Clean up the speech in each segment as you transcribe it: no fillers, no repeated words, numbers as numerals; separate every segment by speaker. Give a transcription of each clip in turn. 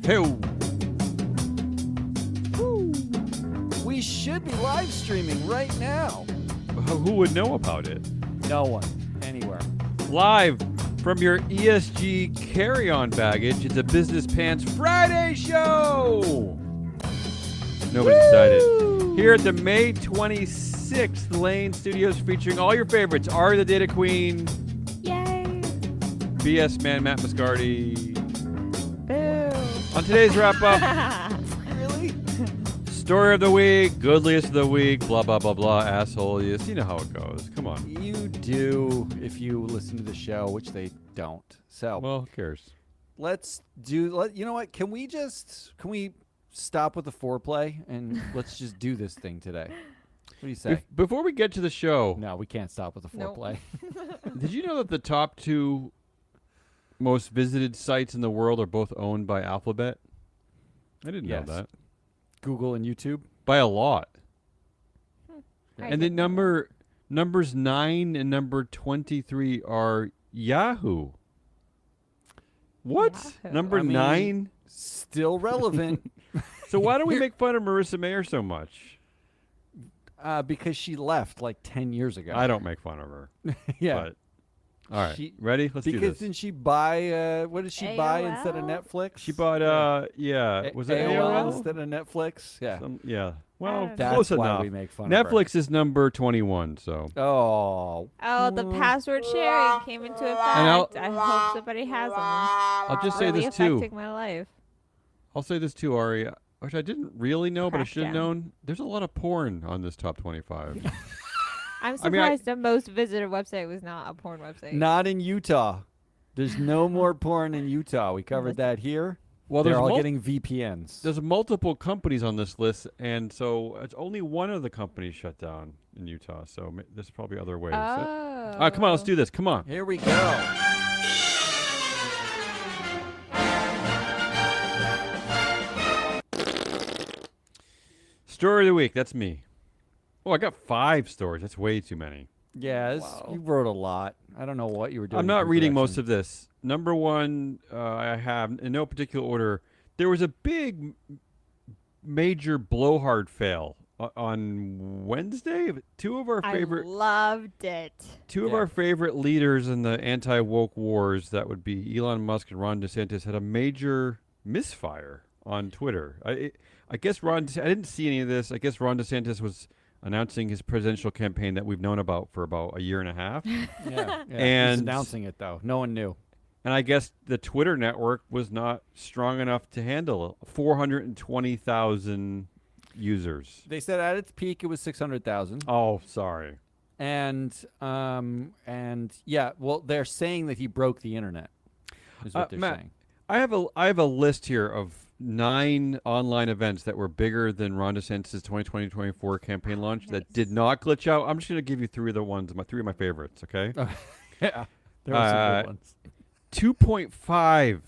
Speaker 1: Hey.
Speaker 2: We should be live streaming right now.
Speaker 1: Who would know about it?
Speaker 2: No one. Anywhere.
Speaker 1: Live from your ESG carry-on baggage, it's a Business Pants Friday show! Nobody's excited. Here at the May 26th Lane Studios featuring all your favorites. Ari the Data Queen.
Speaker 3: Yay!
Speaker 1: BS Man Matt Mascardi.
Speaker 3: Boo!
Speaker 1: On today's wrap-up,
Speaker 2: Really?
Speaker 1: Story of the week, Goodliest of the week, blah, blah, blah, blah, Assholiest. You know how it goes. Come on.
Speaker 2: You do if you listen to the show, which they don't. So,
Speaker 1: Well, who cares?
Speaker 2: you know what? Can we stop with the foreplay and let's just do this thing today? What do you say?
Speaker 1: Before we get to the show,
Speaker 2: No, we can't stop with the
Speaker 3: Nope.
Speaker 2: foreplay.
Speaker 1: did you know that the top two most visited sites in the world are both owned by Alphabet? I didn't know
Speaker 2: Yes.
Speaker 1: that.
Speaker 2: Google and YouTube.
Speaker 1: By a lot.
Speaker 3: I
Speaker 1: And the
Speaker 3: didn't know
Speaker 1: numbers 9 and number 23 are Yahoo. What?
Speaker 3: Yahoo.
Speaker 1: Number
Speaker 2: I mean-
Speaker 1: 9?
Speaker 2: Still relevant
Speaker 1: So why do we make fun of Marissa Mayer so much?
Speaker 2: because she left like 10 years ago.
Speaker 1: I don't make fun of her.
Speaker 2: yeah.
Speaker 1: But, all right.
Speaker 2: She-
Speaker 1: Ready? Let's do
Speaker 2: Because
Speaker 1: this.
Speaker 2: didn't she buy, what did she buy
Speaker 3: AOL?
Speaker 2: instead of Netflix?
Speaker 1: She bought, was it
Speaker 2: AOL
Speaker 1: AOL?
Speaker 2: instead of Netflix? Yeah.
Speaker 1: Yeah. Well,
Speaker 3: don't know.
Speaker 2: That's
Speaker 1: close
Speaker 2: why
Speaker 1: enough.
Speaker 2: we make fun of her.
Speaker 1: Netflix is number 21, so.
Speaker 2: Oh.
Speaker 3: Oh, the password sharing came into effect.
Speaker 1: I'll-
Speaker 3: I hope somebody has them.
Speaker 1: I'll just say
Speaker 3: Really
Speaker 1: this too.
Speaker 3: affecting my life.
Speaker 1: I'll say this too, Ari, which I didn't really know, but I should have
Speaker 3: Crackdown.
Speaker 1: known. There's a lot of porn on this top 25.
Speaker 3: I'm
Speaker 1: I mean,
Speaker 3: surprised the most visited website was not a porn website.
Speaker 2: Not in Utah. There's no more porn in Utah. We covered that here.
Speaker 1: Well,
Speaker 2: They're
Speaker 1: there's
Speaker 2: all
Speaker 1: mul-
Speaker 2: getting VPNs.
Speaker 1: There's multiple companies on this list, and so it's only one of the companies shut down in Utah. So there's probably other ways.
Speaker 3: Oh.
Speaker 1: All right, come on, let's do this. Come on.
Speaker 2: Here we go.
Speaker 1: Story of the week. That's me. Oh, I got 5 stories. That's way too many.
Speaker 2: Yes, you wrote a lot. I don't know what you were doing.
Speaker 1: I'm not reading most of this. Number one, I have, in no particular order, there was a big major blowhard fail on Wednesday. Two of our favorite
Speaker 3: I loved it.
Speaker 1: Two of
Speaker 2: Yeah.
Speaker 1: our favorite leaders in the anti-woke wars, that would be Elon Musk and Ron DeSantis, had a major misfire on Twitter. I guess I didn't see any of this. I guess Ron DeSantis was announcing his presidential campaign that we've known about for about a year and a half.
Speaker 2: Yeah, he's
Speaker 1: And-
Speaker 2: announcing it though. No one knew.
Speaker 1: And I guess the Twitter network was not strong enough to handle 420,000 users.
Speaker 2: They said at its peak it was 600,000,
Speaker 1: Oh, sorry.
Speaker 2: and yeah, well, they're saying that he broke the internet. Is what they're
Speaker 1: Matt,
Speaker 2: saying.
Speaker 1: I have a list here of 9 online events that were bigger than Ron DeSantis' 2020-24 campaign launch that did not glitch out. I'm just going to give you 3 of the ones, 3 of my favorites, okay?
Speaker 2: Yeah, there were some good ones.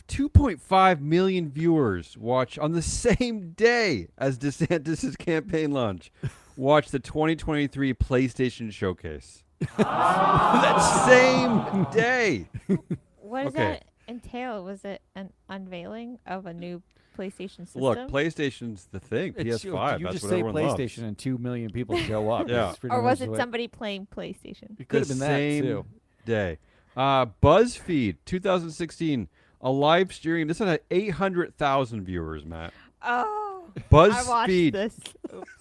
Speaker 1: 2.5 million viewers watch on the same day as DeSantis' campaign launch. Watch the 2023 PlayStation Showcase. That same day.
Speaker 3: What does
Speaker 1: Okay.
Speaker 3: that entail? Was it an unveiling of a new PlayStation system?
Speaker 1: Look, PlayStation's the thing.
Speaker 2: It's-
Speaker 1: PS5.
Speaker 2: You
Speaker 1: That's
Speaker 2: just
Speaker 1: what
Speaker 2: say
Speaker 1: everyone
Speaker 2: PlayStation
Speaker 1: loves.
Speaker 2: and 2 million people show up.
Speaker 1: Yeah.
Speaker 2: That's pretty
Speaker 3: or
Speaker 2: much
Speaker 3: was it
Speaker 2: the way-
Speaker 3: somebody playing PlayStation?
Speaker 2: It could have
Speaker 1: the
Speaker 2: been that
Speaker 1: same
Speaker 2: too.
Speaker 1: day. BuzzFeed 2016, a live stream. This had 800,000 viewers, Matt.
Speaker 3: Oh, I watched
Speaker 1: BuzzFeed,
Speaker 3: this.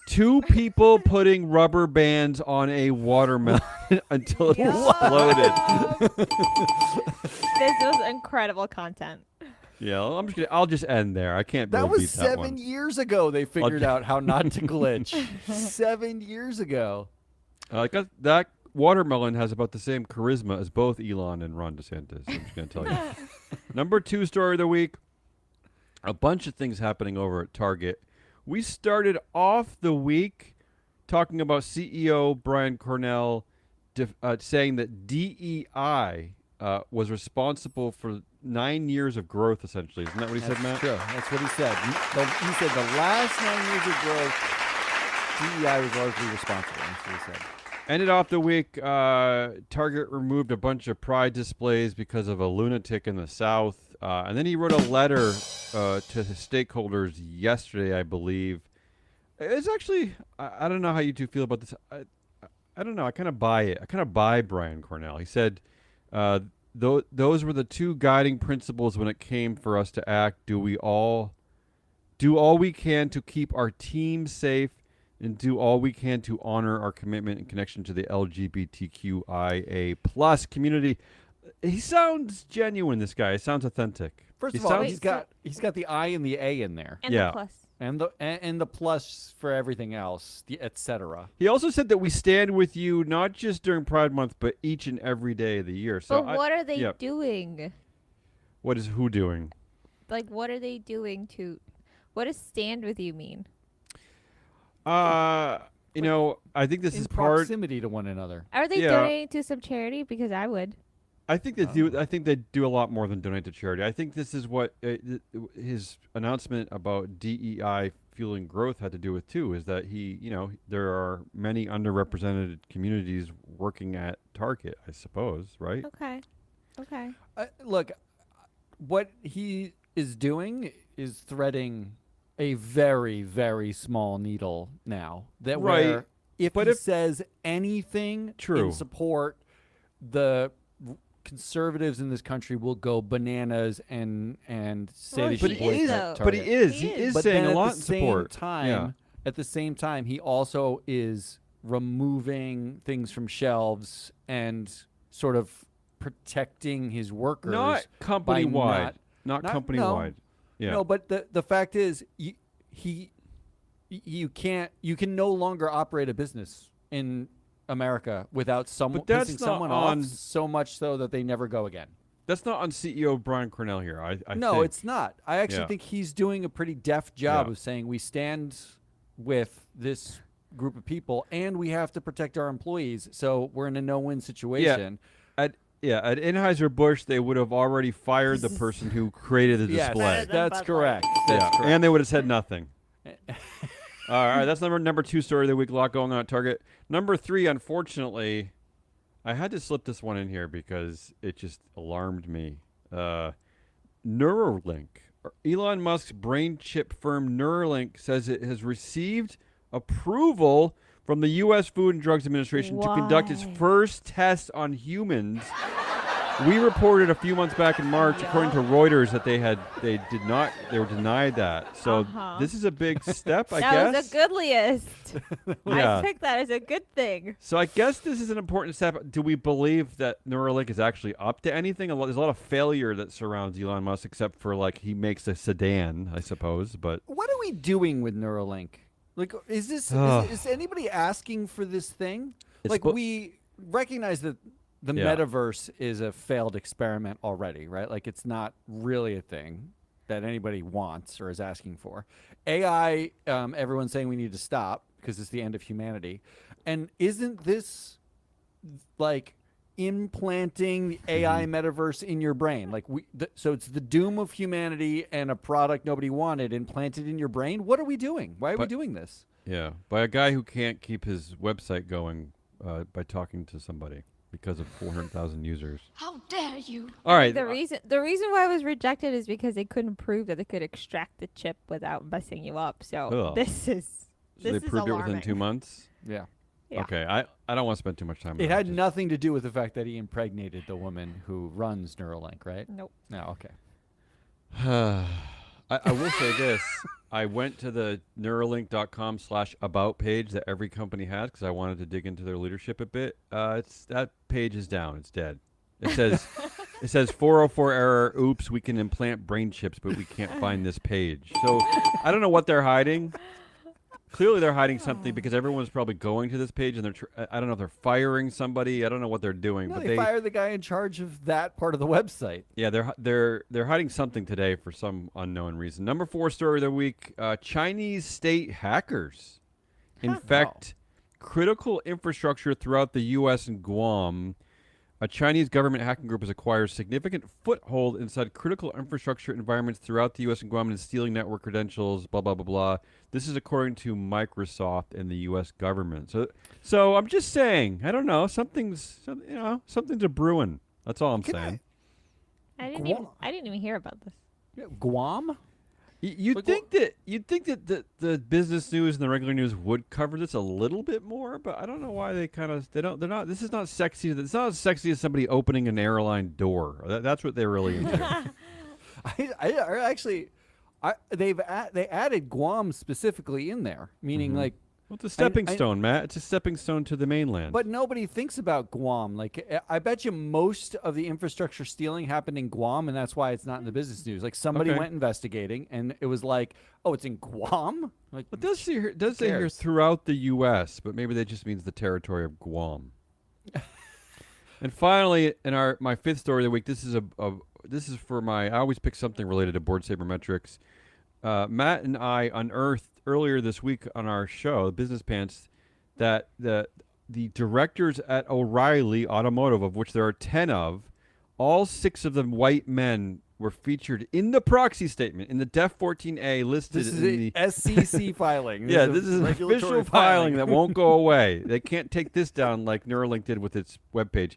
Speaker 1: 2 people putting rubber bands on a watermelon until it exploded.
Speaker 3: This was incredible content.
Speaker 1: Yeah, I'll just end there. I can't
Speaker 2: That
Speaker 1: really
Speaker 2: was
Speaker 1: beat
Speaker 2: 7
Speaker 1: that one.
Speaker 2: years ago. They figured out how not to glitch. 7 years ago.
Speaker 1: That watermelon has about the same charisma as both Elon and Ron DeSantis. I'm just going to tell you. Number 2 story of the week. A bunch of things happening over at Target. We started off the week talking about CEO Brian Cornell saying that DEI was responsible for 9 years of growth, essentially. Isn't that what he said, Matt?
Speaker 2: True. That's what he said. He said the last 9 years of growth, DEI was largely responsible. That's what he said.
Speaker 1: Ended off the week, Target removed a bunch of pride displays because of a lunatic in the South. And then he wrote a letter to his stakeholders yesterday, I believe. It's actually, I don't know how you two feel about this. I don't know. I kind of buy it. I kind of buy Brian Cornell. He said, those were the two guiding principles when it came for us to act. Do all we can to keep our team safe and do all we can to honor our commitment in connection to the LGBTQIA plus community. He sounds genuine, this guy. He sounds authentic.
Speaker 2: First
Speaker 1: He
Speaker 2: of all,
Speaker 1: sounds-
Speaker 2: he's got the I and the A in there,
Speaker 3: And
Speaker 1: Yeah.
Speaker 3: the plus.
Speaker 2: and the plus for everything else, the etc.
Speaker 1: He also said that we stand with you not just during Pride Month, but each and every day of the year. So
Speaker 3: But what are they
Speaker 1: yeah.
Speaker 3: doing?
Speaker 1: What is who doing?
Speaker 3: Like, what are they doing to? What does stand with you mean?
Speaker 1: You know, I think this
Speaker 2: In
Speaker 1: is part.
Speaker 2: proximity to one another.
Speaker 3: Are they
Speaker 1: Yeah.
Speaker 3: donating to some charity? Because I would.
Speaker 1: I think they do. I think they do a lot more than donate to charity. I think this is what his announcement about DEI fueling growth had to do with too. Is that there are many underrepresented communities working at Target, I suppose, right?
Speaker 3: Okay. Okay.
Speaker 2: Look, what he is doing is threading a very, very small needle now. That
Speaker 1: Right.
Speaker 2: where if
Speaker 1: But
Speaker 2: he
Speaker 1: if-
Speaker 2: says anything
Speaker 1: True.
Speaker 2: in support, the conservatives in this country will go bananas and say
Speaker 3: Well,
Speaker 2: they
Speaker 3: he
Speaker 2: should
Speaker 3: is,
Speaker 2: boycott
Speaker 3: though.
Speaker 1: But he
Speaker 2: Target.
Speaker 1: is.
Speaker 3: He
Speaker 1: He
Speaker 3: is.
Speaker 1: is
Speaker 2: But
Speaker 1: saying
Speaker 2: then
Speaker 1: a lot
Speaker 2: at
Speaker 1: in
Speaker 2: the same
Speaker 1: support.
Speaker 2: time,
Speaker 1: Yeah.
Speaker 2: at the same time, he also is removing things from shelves and sort of protecting his workers.
Speaker 1: Not company wide. Not
Speaker 2: not-
Speaker 1: company
Speaker 2: no.
Speaker 1: wide. Yeah.
Speaker 2: No, but the fact is, you can no longer operate a business in America without someone
Speaker 1: But that's
Speaker 2: pissing
Speaker 1: not
Speaker 2: someone
Speaker 1: on-
Speaker 2: off so much so that they never go again.
Speaker 1: That's not on CEO Brian Cornell here. I
Speaker 2: No,
Speaker 1: think.
Speaker 2: it's not. I actually
Speaker 1: Yeah.
Speaker 2: think he's doing a pretty deft job
Speaker 1: Yeah.
Speaker 2: of saying we stand with this group of people and we have to protect our employees. So we're in a no-win situation.
Speaker 1: At Anheuser-Busch, they would have already fired the person who created the
Speaker 2: Yes,
Speaker 1: display.
Speaker 3: Better than
Speaker 2: that's
Speaker 3: Bud
Speaker 2: correct.
Speaker 3: Light.
Speaker 2: That's
Speaker 1: Yeah,
Speaker 2: correct.
Speaker 1: and they would have said nothing. All right, that's number 2 story of the week. A lot going on at Target. Number 3, unfortunately, I had to slip this one in here because it just alarmed me. Neuralink. Elon Musk's brain chip firm Neuralink says it has received approval from the U.S. Food and Drugs Administration to conduct its
Speaker 3: Why?
Speaker 1: first test on humans. We reported a few months back in March, according to Reuters, that they were denied that. So
Speaker 3: Uh-huh.
Speaker 1: this is a big step, I
Speaker 3: That
Speaker 1: guess.
Speaker 3: was a Goodliest.
Speaker 1: Yeah.
Speaker 3: I picked that as a good thing.
Speaker 1: So I guess this is an important step. Do we believe that Neuralink is actually up to anything? There's a lot of failure that surrounds Elon Musk, except for like he makes a sedan, I suppose. But
Speaker 2: What are we doing with Neuralink? Like, is
Speaker 1: Ugh.
Speaker 2: anybody asking for this thing?
Speaker 1: It's
Speaker 2: Like,
Speaker 1: spo-
Speaker 2: we recognize that the
Speaker 1: Yeah.
Speaker 2: metaverse is a failed experiment already, right? Like, it's not really a thing that anybody wants or is asking for. AI, everyone's saying we need to stop because it's the end of humanity. And isn't this like implanting the AI metaverse in your brain? Like, so it's the doom of humanity and a product nobody wanted implanted in your brain. What are we doing? Why are we
Speaker 1: But-
Speaker 2: doing this?
Speaker 1: yeah, by a guy who can't keep his website going by talking to somebody because of 400,000 users.
Speaker 4: How dare you?
Speaker 1: All right.
Speaker 3: The reason why it was rejected is because they couldn't prove that they could extract the chip without messing you up. So
Speaker 1: Ugh.
Speaker 3: this is
Speaker 1: so they
Speaker 3: this is
Speaker 1: proved it
Speaker 3: alarming.
Speaker 1: within 2 months.
Speaker 2: Yeah.
Speaker 3: Yeah.
Speaker 1: Okay, I don't want to spend too much time. on
Speaker 2: It
Speaker 1: that.
Speaker 2: had
Speaker 1: Just-
Speaker 2: nothing to do with the fact that he impregnated the woman who runs Neuralink, right?
Speaker 3: Nope.
Speaker 2: No, okay.
Speaker 1: I will say this. I went to the Neuralink.com/about page that every company has because I wanted to dig into their leadership a bit. That page is down. It's dead. It says 404 error. Oops, we can implant brain chips, but we can't find this page. So I don't know what they're hiding. Clearly, they're hiding something because everyone's probably going to this page and I don't know if they're firing somebody. I don't know what they're doing,
Speaker 2: No,
Speaker 1: but
Speaker 2: they fired the guy in charge of that part of the website.
Speaker 1: yeah, they're hiding something today for some unknown reason. Number 4 story of the week: Chinese state hackers infect critical infrastructure throughout the US and Guam. A Chinese government hacking group has acquired significant foothold inside critical infrastructure environments throughout the US and Guam and stealing network credentials, blah, blah, blah, blah. This is according to Microsoft and the US government. So I'm just saying, I don't know, something's a brewing. That's all I'm saying.
Speaker 3: I didn't even hear about this.
Speaker 2: Guam?
Speaker 1: You'd think that the business news and the regular news would cover this a little bit more, but I don't know why they're not. This is not sexy. It's not as sexy as somebody opening an airline door. That's what they're really into.
Speaker 2: They added Guam specifically in there, meaning like.
Speaker 1: Well, it's a stepping stone, Matt. It's a stepping stone to the mainland.
Speaker 2: But nobody thinks about Guam. Like, I bet you most of the infrastructure stealing happened in Guam, and that's why it's not in the business news. Like, somebody went investigating, and it was like, oh, it's in Guam? Like,
Speaker 1: it does say here throughout the U.S., but maybe that just means the territory of Guam. And finally, in my fifth story of the week, this is for I always pick something related to board sabermetrics. Matt and I unearthed earlier this week on our show, Business Pants, that the directors at O'Reilly Automotive, of which there are 10 of, all 6 of them white men were featured in the proxy statement in the Def 14A listed
Speaker 2: this is
Speaker 1: in the
Speaker 2: SEC filing.
Speaker 1: This is an official filing that won't go away. They can't take this down like Neuralink did with its webpage.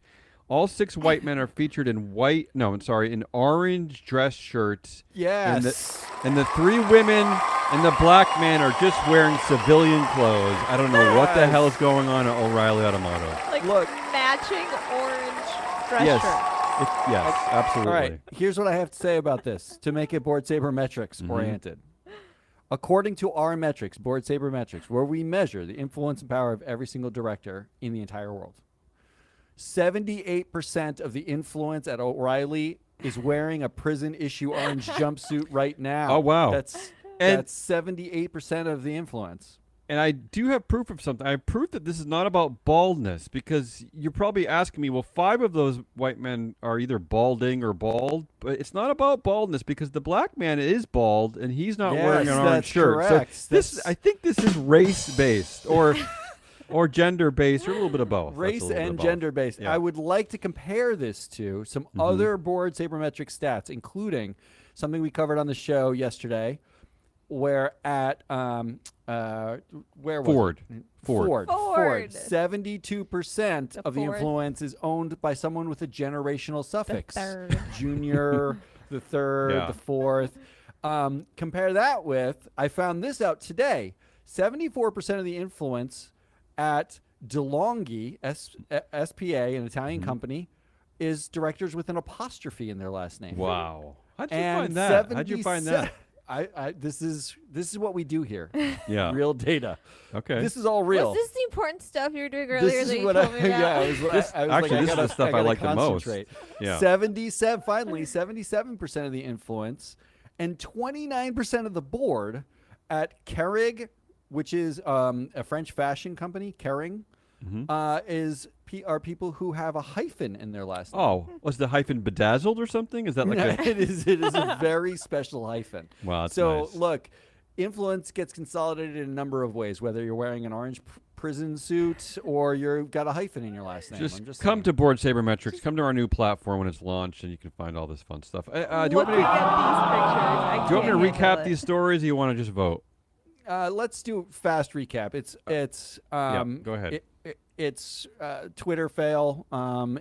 Speaker 1: All 6 white men are featured in in orange dress shirts.
Speaker 2: Yes.
Speaker 1: And the 3 women and the black man are just wearing civilian clothes. I don't know what the hell is going on at O'Reilly Automotive.
Speaker 3: Like matching orange dress
Speaker 1: Yes.
Speaker 3: shirt.
Speaker 1: Yes, absolutely.
Speaker 2: All right, here's what I have to say about this to make it board sabermetrics oriented. According to our metrics, board sabermetrics, where we measure the influence and power of every single director in the entire world, 78% of the influence at O'Reilly is wearing a prison issue orange jumpsuit right now.
Speaker 1: Oh, wow.
Speaker 2: That's 78% of the influence.
Speaker 1: And I do have proof of something. I have proof that this is not about baldness, because you're probably asking me, well, 5 of those white men are either balding or bald, but it's not about baldness, because the black man is bald and he's not wearing an orange shirt.
Speaker 2: Correct.
Speaker 1: So I think this is race-based or gender-based, or a little bit of both.
Speaker 2: Race and gender-based.
Speaker 1: Yeah.
Speaker 2: I would like to compare this to some other board sabermetric stats, including something we covered on the show yesterday, where at
Speaker 1: Ford.
Speaker 2: 72% of the
Speaker 3: Ford.
Speaker 2: influence is owned by someone with a generational suffix.
Speaker 3: third.
Speaker 2: Junior, the third, the fourth. Compare that with, I found this out today, 74% of the influence at DeLonghi, SPA, an Italian company, is directors with an apostrophe in their last name.
Speaker 1: Wow. How'd you
Speaker 2: And
Speaker 1: find that? How'd you find that?
Speaker 2: This is what we do here.
Speaker 1: Yeah.
Speaker 2: Real data.
Speaker 1: Okay.
Speaker 2: This is all real.
Speaker 3: Was this the important stuff you were doing
Speaker 2: This
Speaker 3: earlier
Speaker 2: is
Speaker 3: that you
Speaker 2: what
Speaker 3: told me about?
Speaker 2: I was
Speaker 1: Actually,
Speaker 2: like,
Speaker 1: this is the stuff I like the most. Yeah.
Speaker 2: 77% of the influence and 29% of the board at Kering, which is a French fashion company, Kering, are people who have a hyphen in their last name.
Speaker 1: Oh, was the hyphen bedazzled or something? Is that like a...
Speaker 2: It is a very special hyphen.
Speaker 1: Wow, that's
Speaker 2: so
Speaker 1: nice.
Speaker 2: Look, influence gets consolidated in a number of ways, whether you're wearing an orange prison suit or you've got a hyphen in your last name.
Speaker 1: Just come to Board Sabermetrics. Come to our new platform when it's launched, and you can find all this fun stuff. Do you want me
Speaker 3: Looking
Speaker 1: to recap
Speaker 3: these?
Speaker 1: these stories, or you want to just vote?
Speaker 2: Let's do a fast recap.
Speaker 1: Go ahead.
Speaker 2: It's Twitter fail.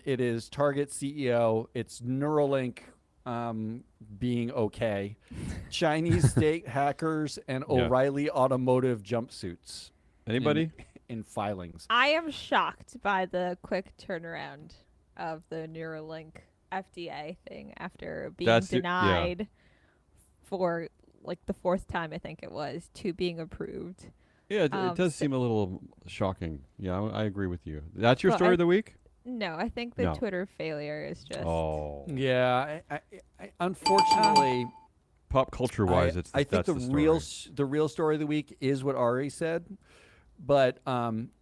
Speaker 2: It is Target CEO. It's Neuralink being okay. Chinese state hackers and O'Reilly Automotive jumpsuits.
Speaker 1: Anybody?
Speaker 2: In filings.
Speaker 3: I am shocked by the quick turnaround of the Neuralink FDA thing after being denied for like the 4th time, I think it was, to being approved.
Speaker 1: Yeah, it does seem a little shocking. Yeah, I agree with you. That's your story of the week?
Speaker 3: No, I think the Twitter failure is just...
Speaker 1: Oh.
Speaker 2: Yeah, I unfortunately...
Speaker 1: Pop culture-wise,
Speaker 2: I think the real story of the week is what Ari said, but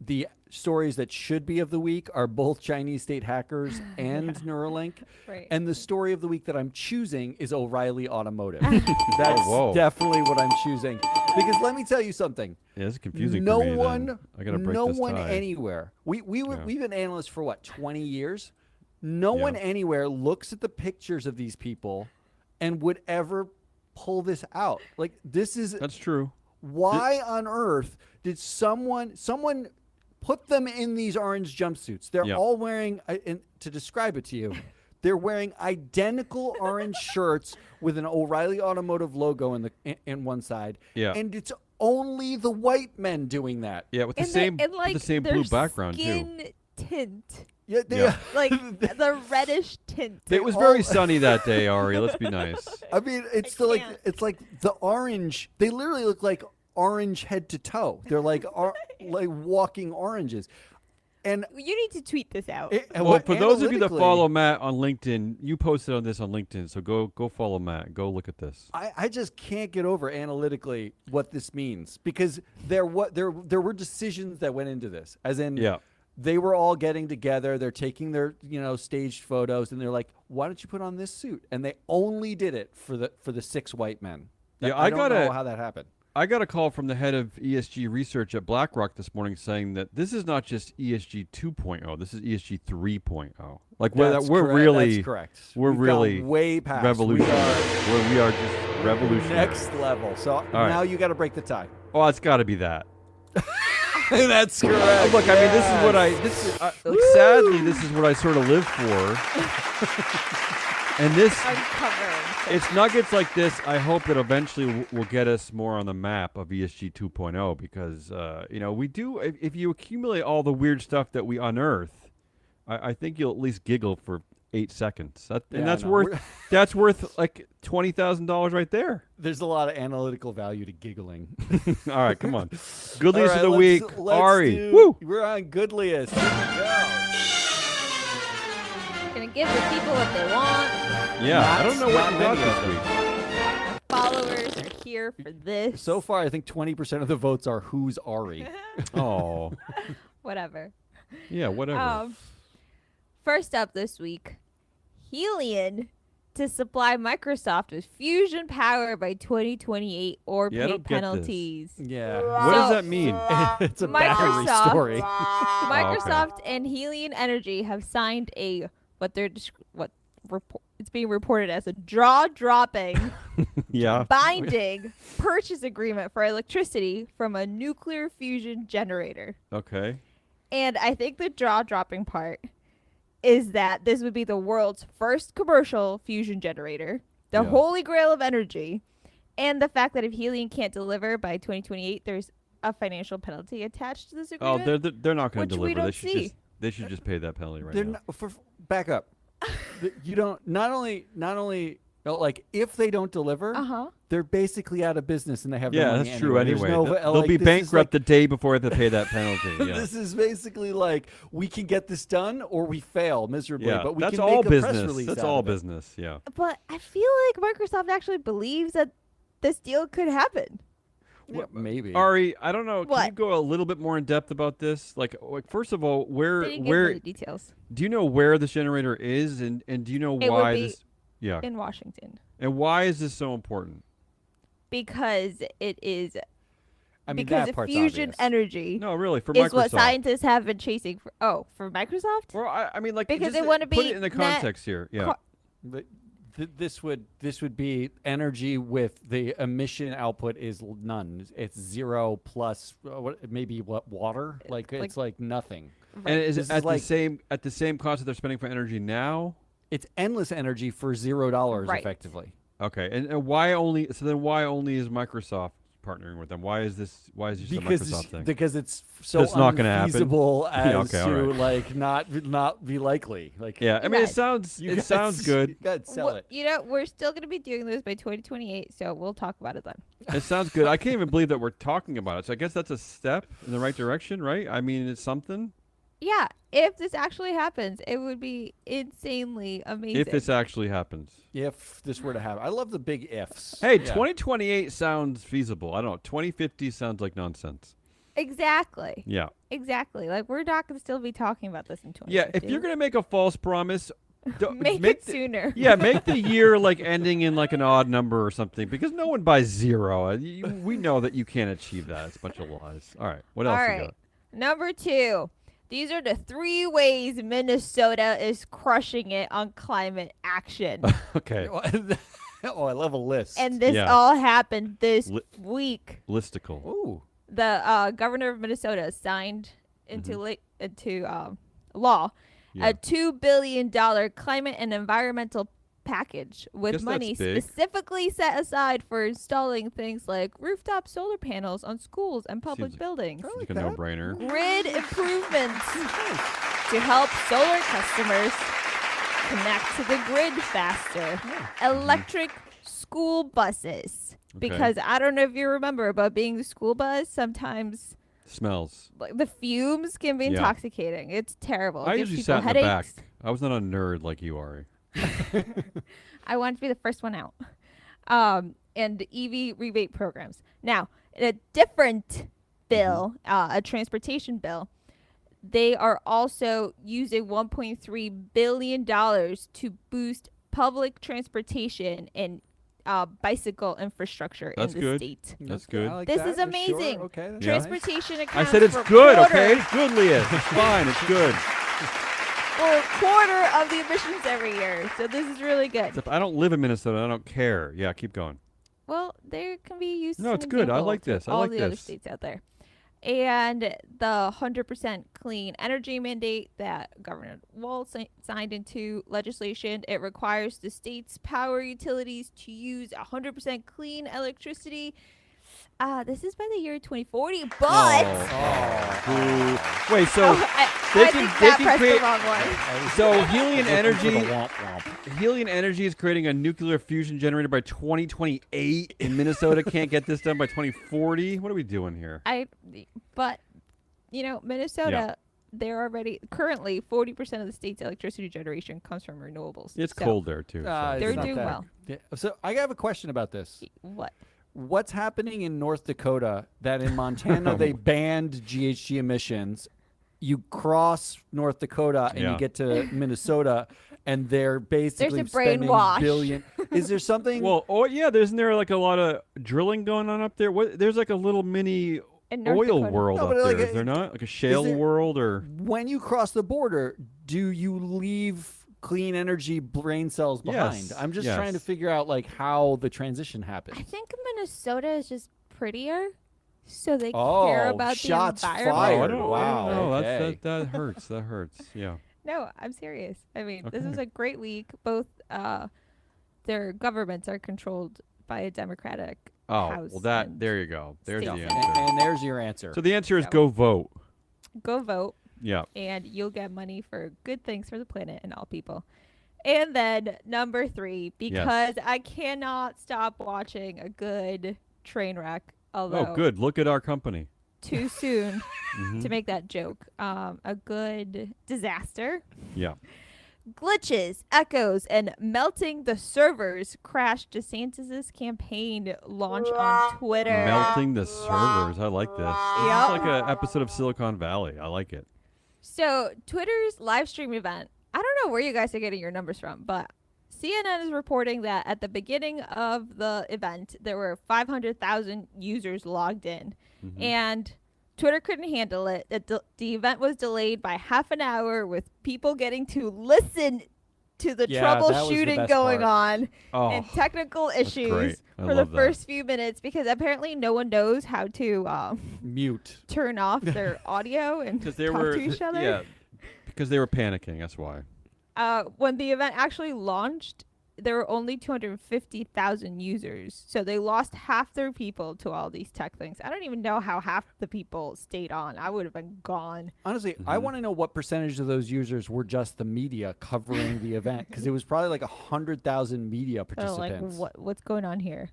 Speaker 2: the stories that should be of the week are both Chinese state hackers and Neuralink.
Speaker 3: Right.
Speaker 2: And the story of the week that I'm choosing is O'Reilly Automotive. That's definitely what I'm choosing. Because let me tell you something.
Speaker 1: Yeah, it's confusing
Speaker 2: no
Speaker 1: for me.
Speaker 2: One,
Speaker 1: I gotta break
Speaker 2: no
Speaker 1: this
Speaker 2: one
Speaker 1: tie.
Speaker 2: anywhere. We've been analysts for what, 20 years? No one anywhere looks at the pictures of these people and would ever pull this out. Like,
Speaker 1: That's true.
Speaker 2: Why on earth did someone put them in these orange jumpsuits? They're all wearing, to describe it to you, they're wearing identical orange shirts with an O'Reilly Automotive logo in one side.
Speaker 1: Yeah.
Speaker 2: And it's only the white men doing that.
Speaker 1: Yeah, with the same blue background too.
Speaker 3: Skin tint.
Speaker 2: Yeah.
Speaker 3: Like the reddish tint.
Speaker 1: It was very sunny that day, Ari. Let's be nice.
Speaker 2: I mean, it's like the orange. They literally look like orange head to toe. They're like like walking oranges. And
Speaker 3: you need to tweet this out.
Speaker 1: Well, for those of you that follow Matt on LinkedIn, you posted on this on LinkedIn, so go follow Matt. Go look at this.
Speaker 2: I just can't get over analytically what this means, because there were decisions that went into this, as in they were all getting together, they're taking their staged photos, and they're like, why don't you put on this suit? And they only did it for the 6 white men. I don't know how that happened.
Speaker 1: I got a call from the head of ESG research at BlackRock this morning saying that this is not just ESG 2.0, this is ESG 3.0. Like we're really
Speaker 2: that's correct.
Speaker 1: We're
Speaker 2: We've
Speaker 1: really
Speaker 2: gone way past
Speaker 1: revolutionary. We are just revolutionary.
Speaker 2: Next level. So now you got to break the tie.
Speaker 1: Oh, it's got to be that.
Speaker 2: That's correct.
Speaker 1: Look, I mean, sadly, this is what I sort of live for. And it's nuggets like this, I hope that eventually will get us more on the map of ESG 2.0, because, we do, if you accumulate all the weird stuff that we unearth, I think you'll at least giggle for 8 seconds. That's worth like $20,000 right there.
Speaker 2: There's a lot of analytical value to giggling.
Speaker 1: All right, come on. Goodliest of the week, Ari.
Speaker 2: We're on Goodliest. Here we go.
Speaker 3: Gonna give the people what they want.
Speaker 1: Yeah, I don't know what you got this week.
Speaker 3: Followers are here for this.
Speaker 2: So far, I think 20% of the votes are who's Ari.
Speaker 1: Oh.
Speaker 3: Whatever.
Speaker 1: Yeah, whatever.
Speaker 3: First up this week, Helion to supply Microsoft with fusion power by 2028 or pay penalties.
Speaker 2: Yeah.
Speaker 1: What does that mean?
Speaker 2: It's a battery story.
Speaker 3: Microsoft and Helion Energy have signed it's being reported as a jaw-dropping, binding purchase agreement for electricity from a nuclear fusion generator.
Speaker 1: Okay.
Speaker 3: And I think the jaw-dropping part is that this would be the world's first commercial fusion generator, the holy grail of energy, and the fact that if Helion can't deliver by 2028, there's a financial penalty attached to this agreement.
Speaker 1: Oh, they're not going to deliver.
Speaker 3: We don't see.
Speaker 1: They should just pay that penalty right now.
Speaker 2: Back up. You don't not only like if they don't deliver, they're basically out of business and they have no money
Speaker 1: that's true anyway.
Speaker 2: No,
Speaker 1: they'll be bankrupt the day before they pay that penalty.
Speaker 2: This is basically like we can get this done or we fail miserably, but we
Speaker 1: that's
Speaker 2: can
Speaker 1: all
Speaker 2: make
Speaker 1: business.
Speaker 2: a press release.
Speaker 1: That's all business. Yeah.
Speaker 3: But I feel like Microsoft actually believes that this deal could happen.
Speaker 2: Yeah, maybe.
Speaker 1: Ari, I don't know.
Speaker 3: What?
Speaker 1: Can you go a little bit more in depth about this? Like first of all, where
Speaker 3: the details?
Speaker 1: Do you know where this generator is, and do you know why this? Yeah.
Speaker 3: In Washington.
Speaker 1: And why is this so important?
Speaker 3: Because it is.
Speaker 2: I mean,
Speaker 3: because
Speaker 2: that part's
Speaker 3: fusion
Speaker 2: obvious.
Speaker 3: energy.
Speaker 1: No, really, for
Speaker 3: is
Speaker 1: Microsoft.
Speaker 3: what scientists have been chasing for. Oh, for Microsoft?
Speaker 1: Well, I mean, like
Speaker 3: because
Speaker 1: just
Speaker 3: they want to be
Speaker 1: put it in the context here. Yeah.
Speaker 2: This would be energy with the emission output is none. It's 0 plus maybe water. It's like nothing.
Speaker 1: Right. And is it at the same cost that they're spending for energy now?
Speaker 2: It's endless energy for $0 effectively.
Speaker 1: Okay, and why only? So then, why only is Microsoft partnering with them? Why is this a Microsoft thing?
Speaker 2: Because it's so
Speaker 1: not going to happen.
Speaker 2: Unfeasible as to like not be likely. Like
Speaker 1: I mean, it sounds good.
Speaker 2: You gotta sell it.
Speaker 3: We're still going to be doing this by 2028, so we'll talk about it then.
Speaker 1: It sounds good. I can't even believe that we're talking about it. So I guess that's a step in the right direction, right? I mean, it's something.
Speaker 3: Yeah, if this actually happens, it would be insanely amazing.
Speaker 1: If this actually happens.
Speaker 2: If this were to happen. I love the big ifs.
Speaker 1: Hey, 2028 sounds feasible. I don't know. 2050 sounds like nonsense.
Speaker 3: Exactly.
Speaker 1: Yeah.
Speaker 3: Exactly. Like, we're not going to still be talking about this in 2050.
Speaker 1: Yeah, if you're going to make a false promise,
Speaker 3: make it sooner.
Speaker 1: Yeah, make the year like ending in like an odd number or something, because no one buys 0. We know that you can't achieve that. It's a bunch of lies. All right. What else you got?
Speaker 3: Number 2. These are the 3 ways Minnesota is crushing it on climate action.
Speaker 1: Okay.
Speaker 2: Oh, I love a list.
Speaker 3: And this
Speaker 1: Yeah.
Speaker 3: all happened this week.
Speaker 1: Listicle.
Speaker 2: Ooh.
Speaker 3: The governor of Minnesota signed into law
Speaker 1: Yeah.
Speaker 3: a $2 billion climate and environmental package with
Speaker 1: Guess
Speaker 3: money
Speaker 1: that's big.
Speaker 3: specifically set aside for installing things like rooftop solar panels on schools and public
Speaker 1: Seems-
Speaker 3: buildings,
Speaker 2: I
Speaker 1: Like
Speaker 2: like
Speaker 1: a
Speaker 2: that.
Speaker 1: no-brainer.
Speaker 3: grid improvements to help solar customers connect to the grid faster, electric school buses.
Speaker 1: Okay.
Speaker 3: Because I don't know if you remember, but being the school bus, sometimes
Speaker 1: Smells.
Speaker 3: like the fumes can be
Speaker 1: Yeah.
Speaker 3: intoxicating. It's terrible.
Speaker 1: I
Speaker 3: It gives
Speaker 1: usually
Speaker 3: people
Speaker 1: sat in the back.
Speaker 3: headaches.
Speaker 1: I was not a nerd like you are.
Speaker 3: I wanted to be the first one out. And EV rebate programs. Now, in a different bill, a transportation bill, they are also using $1.3 billion to boost public transportation and bicycle infrastructure
Speaker 1: That's
Speaker 3: in the
Speaker 1: good.
Speaker 3: state.
Speaker 1: That's
Speaker 2: I
Speaker 1: good.
Speaker 2: like
Speaker 3: This
Speaker 2: that.
Speaker 3: is
Speaker 2: Sure.
Speaker 3: amazing.
Speaker 2: Okay. That's
Speaker 1: Yeah.
Speaker 2: nice.
Speaker 3: Transportation
Speaker 1: I
Speaker 3: accounts
Speaker 1: said it's
Speaker 3: for
Speaker 1: good,
Speaker 3: quarter,
Speaker 1: okay? Goodliest. It's fine. It's good.
Speaker 3: for a quarter of the emissions every year. So this is really good.
Speaker 1: Except I don't live in Minnesota. I don't care. Yeah, keep going.
Speaker 3: Well, there can be used.
Speaker 1: No,
Speaker 3: as
Speaker 1: it's
Speaker 3: an
Speaker 1: good. I
Speaker 3: example
Speaker 1: like
Speaker 3: to
Speaker 1: this. I
Speaker 3: all
Speaker 1: like
Speaker 3: the other
Speaker 1: this.
Speaker 3: states out there, and the 100% clean energy mandate that Governor Wall signed into legislation. It requires the state's power utilities to use 100% clean electricity. This is by the year 2040, but
Speaker 1: Oh. Wait, so
Speaker 3: I
Speaker 1: they
Speaker 3: think
Speaker 1: can-
Speaker 3: that
Speaker 1: they can
Speaker 3: pressed
Speaker 1: create-
Speaker 3: the wrong one.
Speaker 1: so Helion
Speaker 2: Looking for the
Speaker 1: Energy,
Speaker 2: womp womp.
Speaker 1: Helion Energy is creating a nuclear fusion generator by 2028, and Minnesota can't get this done by 2040. What are we doing here?
Speaker 3: But Minnesota, they're already currently 40% of the state's electricity generation comes from renewables.
Speaker 1: It's
Speaker 3: So,
Speaker 1: cold there too.
Speaker 2: It's
Speaker 3: They're
Speaker 2: not
Speaker 3: doing
Speaker 2: that-
Speaker 3: well.
Speaker 2: Yeah. So I have a question about this.
Speaker 3: What?
Speaker 2: What's happening in North Dakota that in Montana they banned GHG emissions? You cross North Dakota and
Speaker 1: Yeah.
Speaker 2: you get to Minnesota, and they're basically
Speaker 3: There's a
Speaker 2: spending
Speaker 3: brainwash.
Speaker 2: billion. Is there something?
Speaker 1: Well, isn't there like a lot of drilling going on up there? There's like a little mini
Speaker 3: In North
Speaker 1: oil
Speaker 3: Dakota.
Speaker 1: world
Speaker 2: No,
Speaker 1: up
Speaker 2: but
Speaker 1: there,
Speaker 2: like
Speaker 1: is there not? Like a shale
Speaker 2: there-
Speaker 1: world or
Speaker 2: when you cross the border, do you leave clean energy brain cells behind?
Speaker 1: Yes,
Speaker 2: I'm just
Speaker 1: yes.
Speaker 2: trying to figure out like how the transition
Speaker 3: I
Speaker 2: happens.
Speaker 3: think Minnesota is just prettier, so they
Speaker 2: Oh,
Speaker 3: care about
Speaker 2: shots
Speaker 3: the environment.
Speaker 2: fired.
Speaker 1: I don't
Speaker 2: Wow,
Speaker 1: know.
Speaker 2: okay.
Speaker 1: That hurts. That hurts. Yeah.
Speaker 3: No, I'm serious. I mean, this
Speaker 1: Okay.
Speaker 3: was a great week. Both their governments are controlled by a Democratic
Speaker 1: Oh,
Speaker 3: House
Speaker 1: well,
Speaker 3: and
Speaker 1: there you go. There's the
Speaker 3: state
Speaker 1: answer.
Speaker 3: senate.
Speaker 2: And there's your answer.
Speaker 1: So the answer is
Speaker 3: So-
Speaker 1: go vote.
Speaker 3: Go vote,
Speaker 1: Yeah.
Speaker 3: and you'll get money for good things for the planet and all people. And then number 3, because I cannot stop watching a good train wreck, although
Speaker 1: Oh, good. Look at our company.
Speaker 3: too soon
Speaker 1: Mhm.
Speaker 3: to make that joke. A good disaster.
Speaker 1: Yeah.
Speaker 3: Glitches, echoes, and melting the servers crashed DeSantis' campaign launch on Twitter.
Speaker 1: Melting the servers. I like this. This
Speaker 3: Yep.
Speaker 1: is like an episode of Silicon Valley. I like it.
Speaker 3: So Twitter's live stream event, I don't know where you guys are getting your numbers from, but CNN is reporting that at the beginning of the event, there were 500,000 users logged in,
Speaker 1: Mhm.
Speaker 3: and Twitter couldn't handle it. The event was delayed by half an hour with people getting to listen to the
Speaker 2: Yeah, that was the
Speaker 3: troubleshooting
Speaker 2: best
Speaker 3: going
Speaker 2: part.
Speaker 3: on
Speaker 1: Oh,
Speaker 3: and technical issues
Speaker 1: great. I
Speaker 3: for the
Speaker 1: love that.
Speaker 3: first few minutes because apparently no one knows how to
Speaker 2: Mute.
Speaker 3: turn off their audio and
Speaker 1: because
Speaker 3: talk
Speaker 1: they were
Speaker 3: to each other.
Speaker 1: yeah, because they were panicking. That's why.
Speaker 3: When the event actually launched, there were only 250,000 users. So they lost half their people to all these tech things. I don't even know how half the people stayed on. I would have been gone.
Speaker 2: Honestly, I
Speaker 1: Mhm.
Speaker 2: want to know what percentage of those users were just the media covering the event, because it was probably like 100,000 media
Speaker 3: So like,
Speaker 2: participants.
Speaker 3: what's going on here?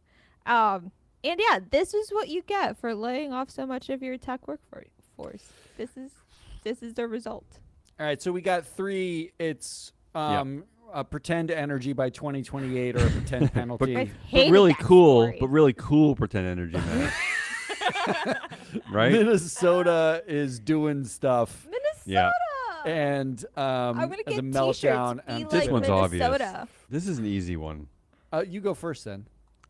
Speaker 3: And yeah, this is what you get for laying off so much of your tech workforce. This is the result.
Speaker 2: All right, so we got 3. It's a pretend energy by 2028 or a pretend penalty.
Speaker 3: Guys
Speaker 1: But
Speaker 3: hated
Speaker 1: really
Speaker 3: that
Speaker 1: cool.
Speaker 3: story.
Speaker 1: But really cool. Pretend energy, man. Right?
Speaker 2: Minnesota is doing stuff,
Speaker 3: Minnesota.
Speaker 1: Yeah.
Speaker 2: and
Speaker 3: I'm gonna
Speaker 2: the
Speaker 3: get
Speaker 2: meltdown.
Speaker 3: t-shirts. Be
Speaker 2: on
Speaker 1: This
Speaker 3: like
Speaker 1: one's obvious.
Speaker 3: Minnesota.
Speaker 1: This is an easy one.
Speaker 2: You go first then.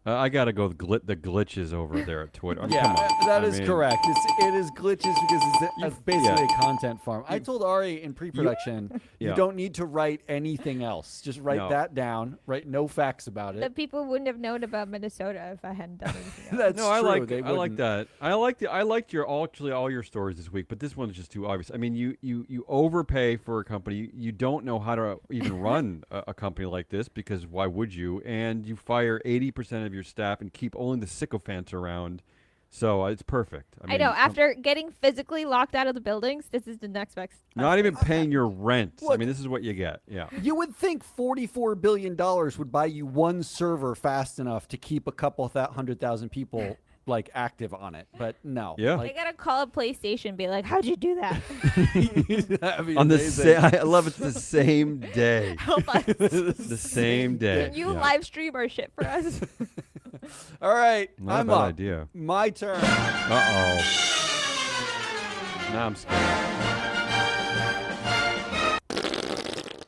Speaker 1: I gotta go with the glitches over there at Twitter.
Speaker 2: Yeah,
Speaker 1: Come on.
Speaker 2: that
Speaker 1: I
Speaker 2: is
Speaker 1: mean,
Speaker 2: correct. It is glitches because it's basically
Speaker 1: yeah.
Speaker 2: a content farm. I told Ari in pre-production, you
Speaker 1: Yeah.
Speaker 2: don't need to write anything else. Just write
Speaker 1: No.
Speaker 2: that down. Write no facts about
Speaker 3: The
Speaker 2: it.
Speaker 3: people wouldn't have known about Minnesota if I hadn't done anything else.
Speaker 2: That's
Speaker 1: No, I
Speaker 2: true.
Speaker 1: like
Speaker 2: They
Speaker 1: I like
Speaker 2: wouldn't.
Speaker 1: that. I liked your all your stories this week, but this one's just too obvious. I mean, you overpay for a company. You don't know how to even run a company like this because why would you? And you fire 80% of your staff and keep only the sycophants around. So it's perfect.
Speaker 3: I know. After getting physically locked out of the buildings, this is the next best.
Speaker 1: not even paying your rent. I
Speaker 2: Look-
Speaker 1: mean, this is what you get. Yeah.
Speaker 2: You would think $44 billion would buy you one server fast enough to keep a couple 100,000 people like active on it, but no.
Speaker 1: Yeah.
Speaker 3: They
Speaker 2: Like,
Speaker 3: gotta call up PlayStation and be like, "How'd you do that?
Speaker 2: that'd be
Speaker 1: On the
Speaker 2: amazing.
Speaker 1: I love it's the same day.
Speaker 3: Help us!
Speaker 1: The same day.
Speaker 3: Can you
Speaker 1: Yeah.
Speaker 3: live stream our shit for us?"
Speaker 2: All right,
Speaker 1: Not
Speaker 2: I'm
Speaker 1: a bad
Speaker 2: up.
Speaker 1: idea.
Speaker 2: My turn.
Speaker 1: Uh oh. Now I'm scared.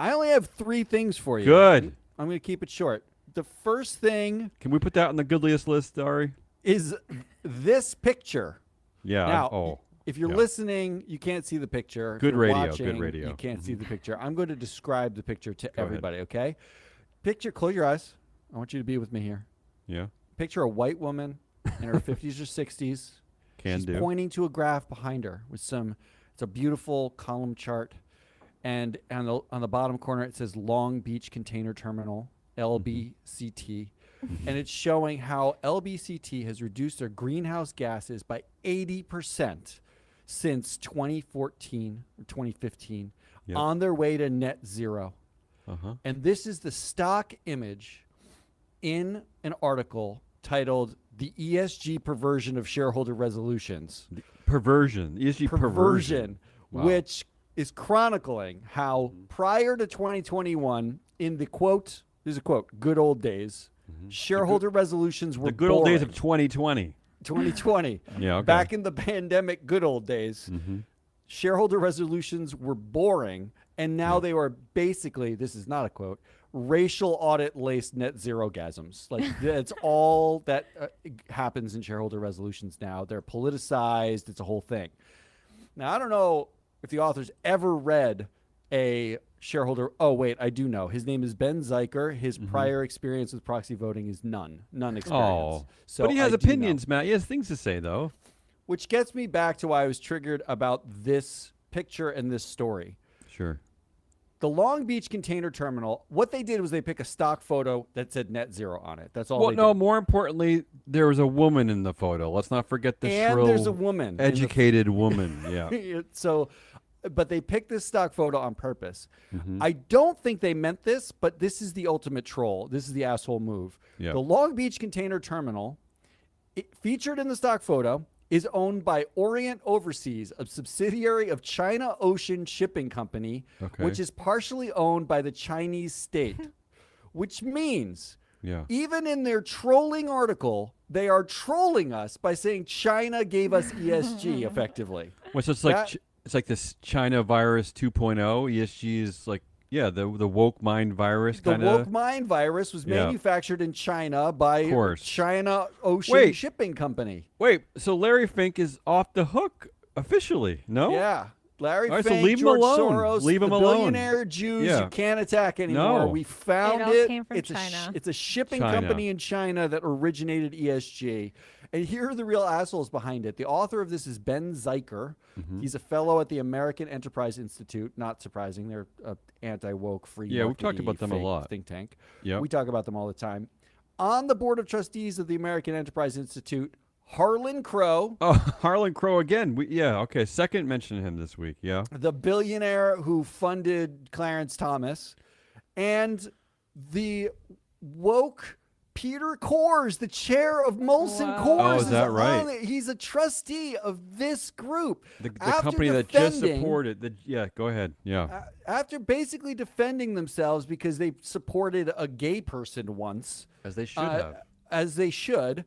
Speaker 2: I only have 3 things for you.
Speaker 1: Good.
Speaker 2: I'm going to keep it short. The first thing
Speaker 1: Can we put that on the Goodliest list, Ari?
Speaker 2: is this picture.
Speaker 1: Yeah.
Speaker 2: Now, if you're
Speaker 1: yeah.
Speaker 2: listening, you can't see the picture. If
Speaker 1: Good
Speaker 2: you're
Speaker 1: radio, good
Speaker 2: watching,
Speaker 1: radio.
Speaker 2: You can't see the picture. I'm going to describe the picture to
Speaker 1: ahead.
Speaker 2: everybody, okay? Picture, close your eyes. I want you to be with me here.
Speaker 1: Yeah.
Speaker 2: Picture a white woman in her 50s or 60s.
Speaker 1: Can
Speaker 2: She's
Speaker 1: do.
Speaker 2: pointing to a graph behind her with it's a beautiful column chart. And on the bottom corner, it says Long Beach Container Terminal, LBCT. And it's showing how LBCT has reduced their greenhouse gases by 80% since 2014 or 2015
Speaker 1: Yep.
Speaker 2: on their way to net zero.
Speaker 1: Uh-huh.
Speaker 2: And this is the stock image in an article titled The ESG Perversion of Shareholder Resolutions.
Speaker 1: Perversion. ESG perversion. Wow.
Speaker 2: Which is chronicling how prior to 2021, in the quote, there's a quote, good old days, shareholder resolutions were
Speaker 1: The good old days
Speaker 2: boring.
Speaker 1: of 2020.
Speaker 2: 2020.
Speaker 1: Yeah, okay.
Speaker 2: Back in the pandemic good old days, shareholder resolutions were boring, and now they are basically, this is not a quote, racial audit laced net zero gasms. Like that's all that happens in shareholder resolutions now. They're politicized. It's a whole thing. Now, I don't know if the author's ever read a shareholder. Oh, wait, I do know. His name is Ben Zeiker. His prior experience with proxy voting is none experience.
Speaker 1: Oh.
Speaker 2: So
Speaker 1: But he has
Speaker 2: I do know.
Speaker 1: opinions, Matt. He has things to say, though.
Speaker 2: Which gets me back to why I was triggered about this picture and this story.
Speaker 1: Sure.
Speaker 2: The Long Beach Container Terminal, what they did was they pick a stock photo that said net zero on it. That's all
Speaker 1: Well,
Speaker 2: they
Speaker 1: no,
Speaker 2: did.
Speaker 1: more importantly, there was a woman in the photo. Let's not forget the
Speaker 2: And
Speaker 1: shrill,
Speaker 2: there's a woman. in the
Speaker 1: educated woman. Yeah.
Speaker 2: So, but they picked this stock photo on purpose.
Speaker 1: Mm-hmm.
Speaker 2: I don't think they meant this, but this is the ultimate troll. This is the asshole move.
Speaker 1: Yeah.
Speaker 2: The Long Beach Container Terminal, featured in the stock photo, is owned by Orient Overseas, a subsidiary of China Ocean Shipping Company,
Speaker 1: Okay.
Speaker 2: which is partially owned by the Chinese state. Which means,
Speaker 1: Yeah.
Speaker 2: even in their trolling article, they are trolling us by saying China gave us ESG effectively.
Speaker 1: Well, so it's like
Speaker 2: That-
Speaker 1: it's like this China virus 2.0. ESG is like the woke mind virus
Speaker 2: The
Speaker 1: kind
Speaker 2: woke
Speaker 1: of.
Speaker 2: mind virus was
Speaker 1: Yeah.
Speaker 2: manufactured in China by
Speaker 1: course.
Speaker 2: China Ocean
Speaker 1: Wait.
Speaker 2: Shipping Company.
Speaker 1: Wait, so Larry Fink is off the hook officially? No.
Speaker 2: Yeah. Larry
Speaker 1: All right, so
Speaker 2: Fink,
Speaker 1: leave him
Speaker 2: George
Speaker 1: alone.
Speaker 2: Soros,
Speaker 1: Leave him
Speaker 2: the
Speaker 1: alone.
Speaker 2: billionaire Jews
Speaker 1: Yeah.
Speaker 2: you can't attack anymore.
Speaker 1: No.
Speaker 2: We found
Speaker 3: It all
Speaker 2: it.
Speaker 3: came from
Speaker 2: it's
Speaker 3: China.
Speaker 2: it's a shipping
Speaker 1: China.
Speaker 2: company in China that originated ESG. And here are the real assholes behind it. The author of this is Ben Zeiker.
Speaker 1: Mm-hmm.
Speaker 2: He's a fellow at the American Enterprise Institute. Not surprising. They're anti-woke, free
Speaker 1: Yeah, we've talked
Speaker 2: market-y
Speaker 1: about them a
Speaker 2: fake
Speaker 1: lot.
Speaker 2: think tank.
Speaker 1: Yeah.
Speaker 2: We talk about them all the time. On the board of trustees of the American Enterprise Institute, Harlan Crow,
Speaker 1: Oh, Harlan Crow again. Okay. Second mention of him this week. Yeah.
Speaker 2: the billionaire who funded Clarence Thomas, and the woke Peter Kors, the chair of Molson
Speaker 3: Wow.
Speaker 2: Coors.
Speaker 1: Oh, is that right?
Speaker 2: on it. He's a trustee of this group.
Speaker 1: The
Speaker 2: After
Speaker 1: company that just
Speaker 2: defending-
Speaker 1: supported. Yeah. Go ahead. Yeah.
Speaker 2: After basically defending themselves because they supported a gay person once,
Speaker 1: As they should have.
Speaker 2: as they should,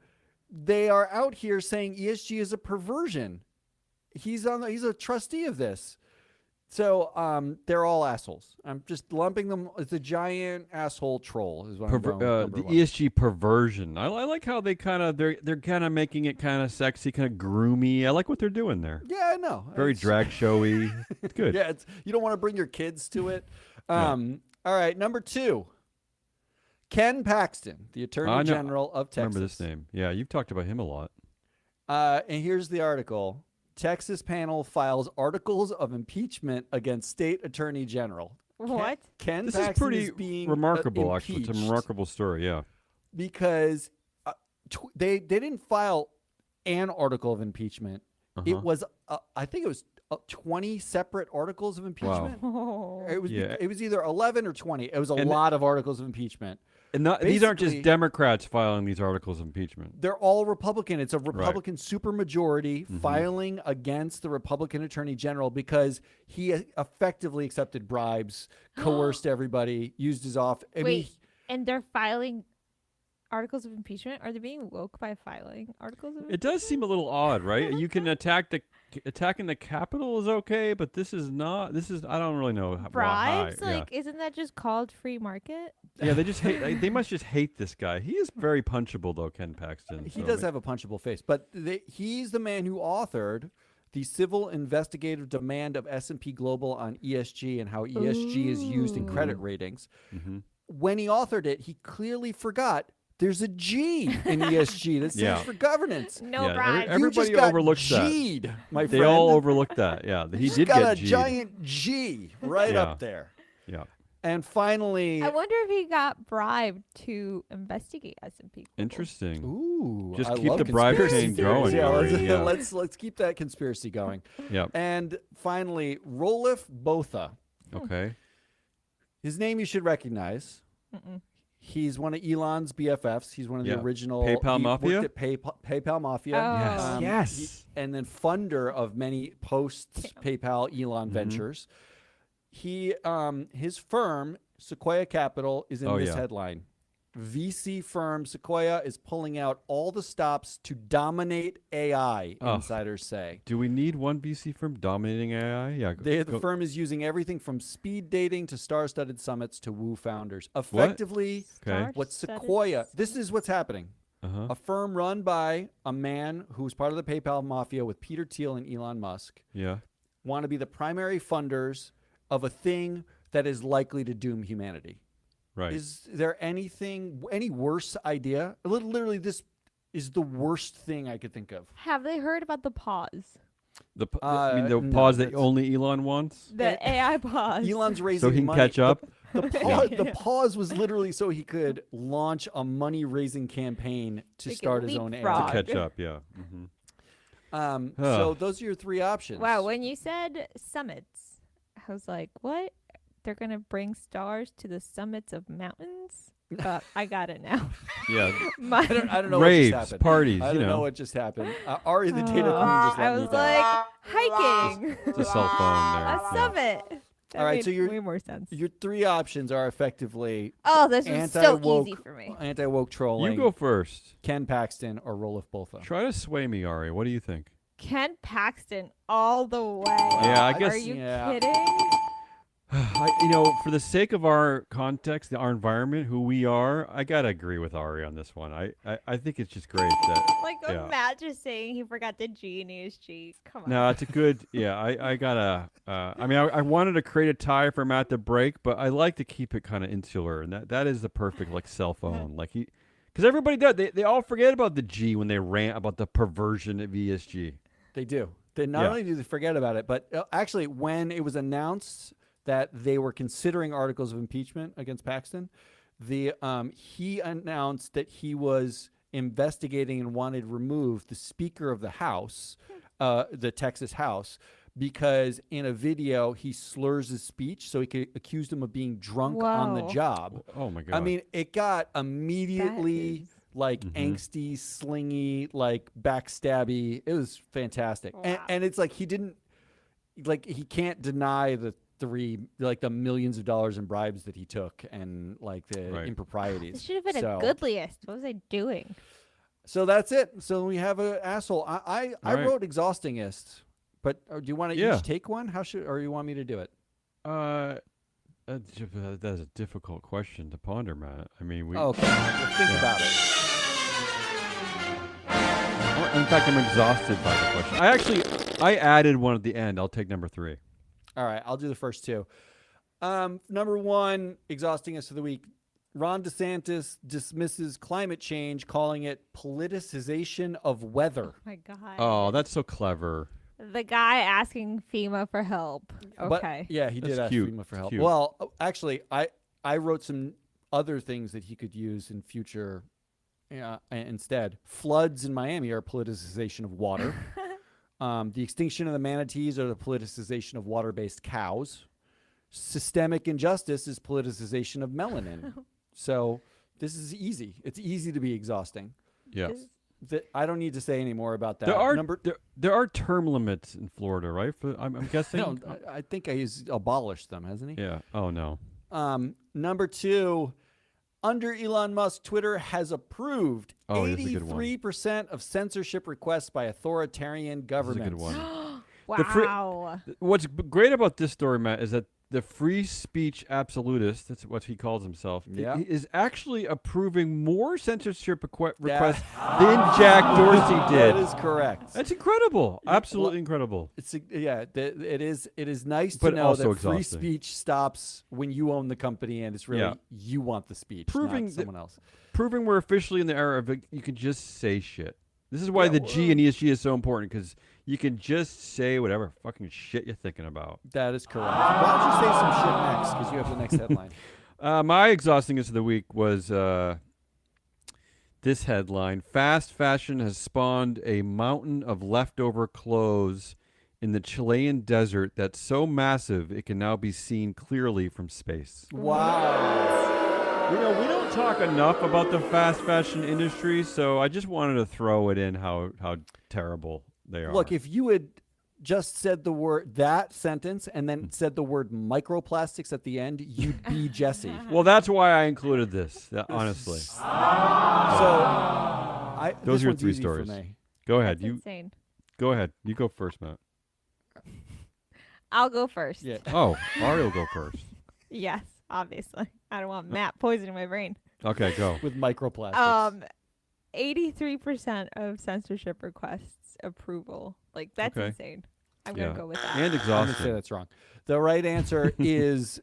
Speaker 2: they are out here saying ESG is a perversion. He's a trustee of this. So they're all assholes. I'm just lumping them. It's a giant asshole troll is what I'm going with number
Speaker 1: the
Speaker 2: one.
Speaker 1: ESG perversion. I like how they kind of they're kind of making it kind of sexy, kind of groomy. I like what they're doing there.
Speaker 2: Yeah, I know.
Speaker 1: Very drag showy. It's good.
Speaker 2: Yeah, you don't want to bring your kids to it.
Speaker 1: Yeah.
Speaker 2: All right, number 2. Ken Paxton, the Attorney General of Texas.
Speaker 1: Remember this name? Yeah, you've talked about him a lot.
Speaker 2: And here's the article. Texas panel files articles of impeachment against state attorney general.
Speaker 3: What?
Speaker 2: Ken
Speaker 1: This
Speaker 2: Paxton
Speaker 1: is pretty
Speaker 2: being
Speaker 1: remarkable, actually. It's a
Speaker 2: impeached
Speaker 1: remarkable story, yeah.
Speaker 2: because they didn't file an article of impeachment. It was I think it was 20 separate articles of impeachment.
Speaker 3: Oh.
Speaker 2: It was either 11 or 20. It was a
Speaker 1: And
Speaker 2: lot of articles of impeachment.
Speaker 1: And these aren't just
Speaker 2: Basically,
Speaker 1: Democrats filing these articles of impeachment.
Speaker 2: they're all Republican. It's a Republican supermajority filing against the Republican Attorney General because he effectively accepted bribes, coerced everybody, used his office.
Speaker 3: Wait, and they're filing articles of impeachment? Are they being woke by filing articles of impeachment?
Speaker 1: It does seem a little odd, right? You can attacking the Capitol is okay, but this is not. This is I don't really know.
Speaker 3: Bribes?
Speaker 1: Why.
Speaker 3: Like, isn't that just called free market?
Speaker 1: Yeah, they just hate. They must just hate this guy. He is very punchable, though, Ken Paxton.
Speaker 2: He does have a punchable face, but he's the man who authored the civil investigative demand of S&P Global on ESG and how ESG is used in credit ratings. When he authored it, he clearly forgot there's a G in ESG that stands for governance.
Speaker 3: No
Speaker 1: Yeah,
Speaker 3: bribes.
Speaker 1: everybody
Speaker 2: you just
Speaker 1: overlooks that.
Speaker 2: G'd, my friend.
Speaker 1: They all overlooked that. Yeah, he
Speaker 2: Just
Speaker 1: did
Speaker 2: got
Speaker 1: get
Speaker 2: a
Speaker 1: G'd.
Speaker 2: giant G right
Speaker 1: Yeah.
Speaker 2: up there.
Speaker 1: Yeah,
Speaker 2: And finally,
Speaker 3: I wonder if he got bribed to investigate S&P.
Speaker 1: interesting.
Speaker 2: ooh,
Speaker 1: Just
Speaker 2: I
Speaker 1: keep
Speaker 2: love
Speaker 1: the bribe
Speaker 2: conspiracy
Speaker 1: chain
Speaker 2: theories.
Speaker 1: going,
Speaker 2: Yeah,
Speaker 1: Ari, yeah.
Speaker 2: let's keep that conspiracy going.
Speaker 1: Yeah.
Speaker 2: And finally, Rolif Botha.
Speaker 1: Okay.
Speaker 2: His name you should recognize. He's one of Elon's BFFs. He's one of the original
Speaker 1: PayPal
Speaker 2: he
Speaker 1: Mafia?
Speaker 2: worked at PayPal Mafia.
Speaker 3: Oh.
Speaker 1: Yes.
Speaker 2: And then funder of many post PayPal Elon ventures. He his firm Sequoia Capital is in this headline. VC firm Sequoia is pulling out all the stops to dominate AI, insiders say.
Speaker 1: Do we need one VC firm dominating AI? Yeah.
Speaker 2: The firm is using everything from speed dating to star-studded summits to woo founders. Effectively,
Speaker 1: Okay.
Speaker 2: what Sequoia, this is what's happening. A firm run by a man who's part of the PayPal Mafia with Peter Thiel and Elon Musk
Speaker 1: Yeah.
Speaker 2: want to be the primary funders of a thing that is likely to doom humanity.
Speaker 1: Right.
Speaker 2: Is there any worse idea? Literally, this is the worst thing I could think of.
Speaker 3: Have they heard about the pause?
Speaker 1: The
Speaker 2: no,
Speaker 1: pause that
Speaker 2: that's-
Speaker 1: only Elon wants,
Speaker 3: The AI pause.
Speaker 2: Elon's raising
Speaker 1: so he can
Speaker 2: money.
Speaker 1: catch up.
Speaker 2: The pause was literally so he could launch a money-raising campaign to
Speaker 3: They could
Speaker 2: start his own
Speaker 3: leapfrog.
Speaker 2: AI.
Speaker 1: Catch up. Yeah.
Speaker 2: So those are your 3 options.
Speaker 3: Wow, when you said summits, I was like, what? They're going to bring stars to the summits of mountains? I got it now.
Speaker 1: Yeah.
Speaker 3: My,
Speaker 2: I don't know
Speaker 1: Raves,
Speaker 2: what just happened.
Speaker 1: parties,
Speaker 2: I
Speaker 1: you
Speaker 2: don't know
Speaker 1: know.
Speaker 2: what just happened. Ari the data queen just let
Speaker 3: I
Speaker 2: me
Speaker 3: was
Speaker 2: down.
Speaker 3: like, hiking.
Speaker 1: It's a cell phone there.
Speaker 3: A
Speaker 1: Yeah.
Speaker 3: summit. That
Speaker 2: All right,
Speaker 3: made
Speaker 2: so you're-
Speaker 3: way more sense.
Speaker 2: Your 3 options are effectively
Speaker 3: Oh, this was so
Speaker 2: anti-woke,
Speaker 3: easy for me.
Speaker 2: anti-woke trolling.
Speaker 1: You go first.
Speaker 2: Ken Paxton or Rolif Botha.
Speaker 1: Try to sway me, Ari. What do you think?
Speaker 3: Ken Paxton all the way.
Speaker 1: Yeah, I guess-
Speaker 3: Are you
Speaker 2: yeah.
Speaker 3: kidding?
Speaker 1: For the sake of our context, our environment, who we are, I gotta agree with Ari on this one. I think it's just great that.
Speaker 3: Like,
Speaker 1: Yeah.
Speaker 3: imagine saying he forgot the G in ESG. Come on.
Speaker 1: No, it's a good. Yeah, I gotta. I wanted to create a tie for Matt to break, but I like to keep it kind of insular, and that is the perfect like cell phone. Like because everybody does. They all forget about the G when they rant about the perversion of ESG.
Speaker 2: They do. They not only do they forget about it, but actually when it was announced that they were considering articles of impeachment against Paxton, he announced that he was investigating and wanted removed the Speaker of the House, the Texas House, because in a video he slurs his speech, so he accused him of being drunk on the
Speaker 3: Whoa.
Speaker 2: job.
Speaker 1: Oh my god!
Speaker 2: I mean, it got immediately
Speaker 3: That is-
Speaker 2: like angsty, slingy, like backstabby. It was fantastic,
Speaker 3: Wow.
Speaker 2: and it's like he can't deny the millions of dollars in bribes that he took and like the
Speaker 1: Right.
Speaker 2: improprieties.
Speaker 3: This should have been
Speaker 2: So-
Speaker 3: a Goodliest. What was I doing?
Speaker 2: So that's it. So we have an asshole. I
Speaker 1: All right.
Speaker 2: wrote exhaustingest But do you want to
Speaker 1: Yeah.
Speaker 2: each take one? Or you want me to do it?
Speaker 1: That's a difficult question to ponder, Matt. I mean,
Speaker 2: Okay. Well, think
Speaker 1: Yeah.
Speaker 2: about it.
Speaker 1: In fact, I'm exhausted by the question. I added one at the end. I'll take number 3.
Speaker 2: All right, I'll do the first 2. Number 1, exhausting us for the week. Ron DeSantis dismisses climate change, calling it politicization of weather.
Speaker 3: Oh my God.
Speaker 1: Oh, that's so clever.
Speaker 3: The guy asking FEMA for help.
Speaker 2: But,
Speaker 3: Okay.
Speaker 2: yeah, he
Speaker 1: That's
Speaker 2: did ask
Speaker 1: cute.
Speaker 2: FEMA for help.
Speaker 1: Cute.
Speaker 2: Well, actually, I wrote some other things that he could use in future instead. Floods in Miami are politicization of water. The extinction of the manatees are the politicization of water-based cows. Systemic injustice is politicization of melanin. So this is easy. It's easy to be exhausting.
Speaker 1: Yeah.
Speaker 2: I don't need to say any more about that.
Speaker 1: There are term limits in Florida, right? I'm guessing.
Speaker 2: I think he's abolished them, hasn't he?
Speaker 1: Yeah. Oh no.
Speaker 2: Number 2, under Elon Musk, Twitter has approved
Speaker 1: Oh, this is a good one.
Speaker 2: 83% of censorship requests by authoritarian governments.
Speaker 1: This is a good one.
Speaker 3: Wow.
Speaker 1: What's great about this story, Matt, is that the free speech absolutist, that's what he calls himself,
Speaker 2: Yeah.
Speaker 1: is actually approving more censorship requests than Jack Dorsey did.
Speaker 2: That is correct.
Speaker 1: That's incredible. Absolutely incredible.
Speaker 2: It is nice
Speaker 1: But
Speaker 2: to know
Speaker 1: also
Speaker 2: that free
Speaker 1: exhausting.
Speaker 2: speech stops when you own the company and it's really
Speaker 1: Yeah.
Speaker 2: you want the speech,
Speaker 1: Proving
Speaker 2: not someone else.
Speaker 1: Proving we're officially in the era of you can just say shit. This is why the G
Speaker 2: well-
Speaker 1: in ESG is so important, because you can just say whatever fucking shit you're thinking about.
Speaker 2: That is correct. Why don't you say some shit next? Because you have the next headline.
Speaker 1: My exhaustingness of the week was this headline: fast fashion has spawned a mountain of leftover clothes in the Chilean desert that's so massive it can now be seen clearly from space.
Speaker 2: Wow.
Speaker 1: We don't talk enough about the fast fashion industry, so I just wanted to throw it in how terrible they are.
Speaker 2: Look, if you had just said that sentence and then said the word microplastics at the end, you'd be Jesse.
Speaker 1: Well, that's why I included this, honestly.
Speaker 2: So
Speaker 1: Those
Speaker 2: this
Speaker 1: are your
Speaker 2: one's
Speaker 1: 3
Speaker 2: easy for
Speaker 1: stories.
Speaker 2: me.
Speaker 1: Go ahead.
Speaker 3: That's insane.
Speaker 1: Go ahead. You go first, Matt.
Speaker 3: I'll go first.
Speaker 2: Yeah.
Speaker 1: Oh, Ari will go first.
Speaker 3: Yes, obviously. I don't want Matt poisoning my brain.
Speaker 1: Okay, go.
Speaker 2: With microplastics.
Speaker 3: 83% of censorship requests approval. Like, that's
Speaker 1: Okay.
Speaker 3: insane. I'm going to go with that.
Speaker 1: And
Speaker 2: I'm going to say
Speaker 1: exhausting.
Speaker 2: that's wrong. The right answer is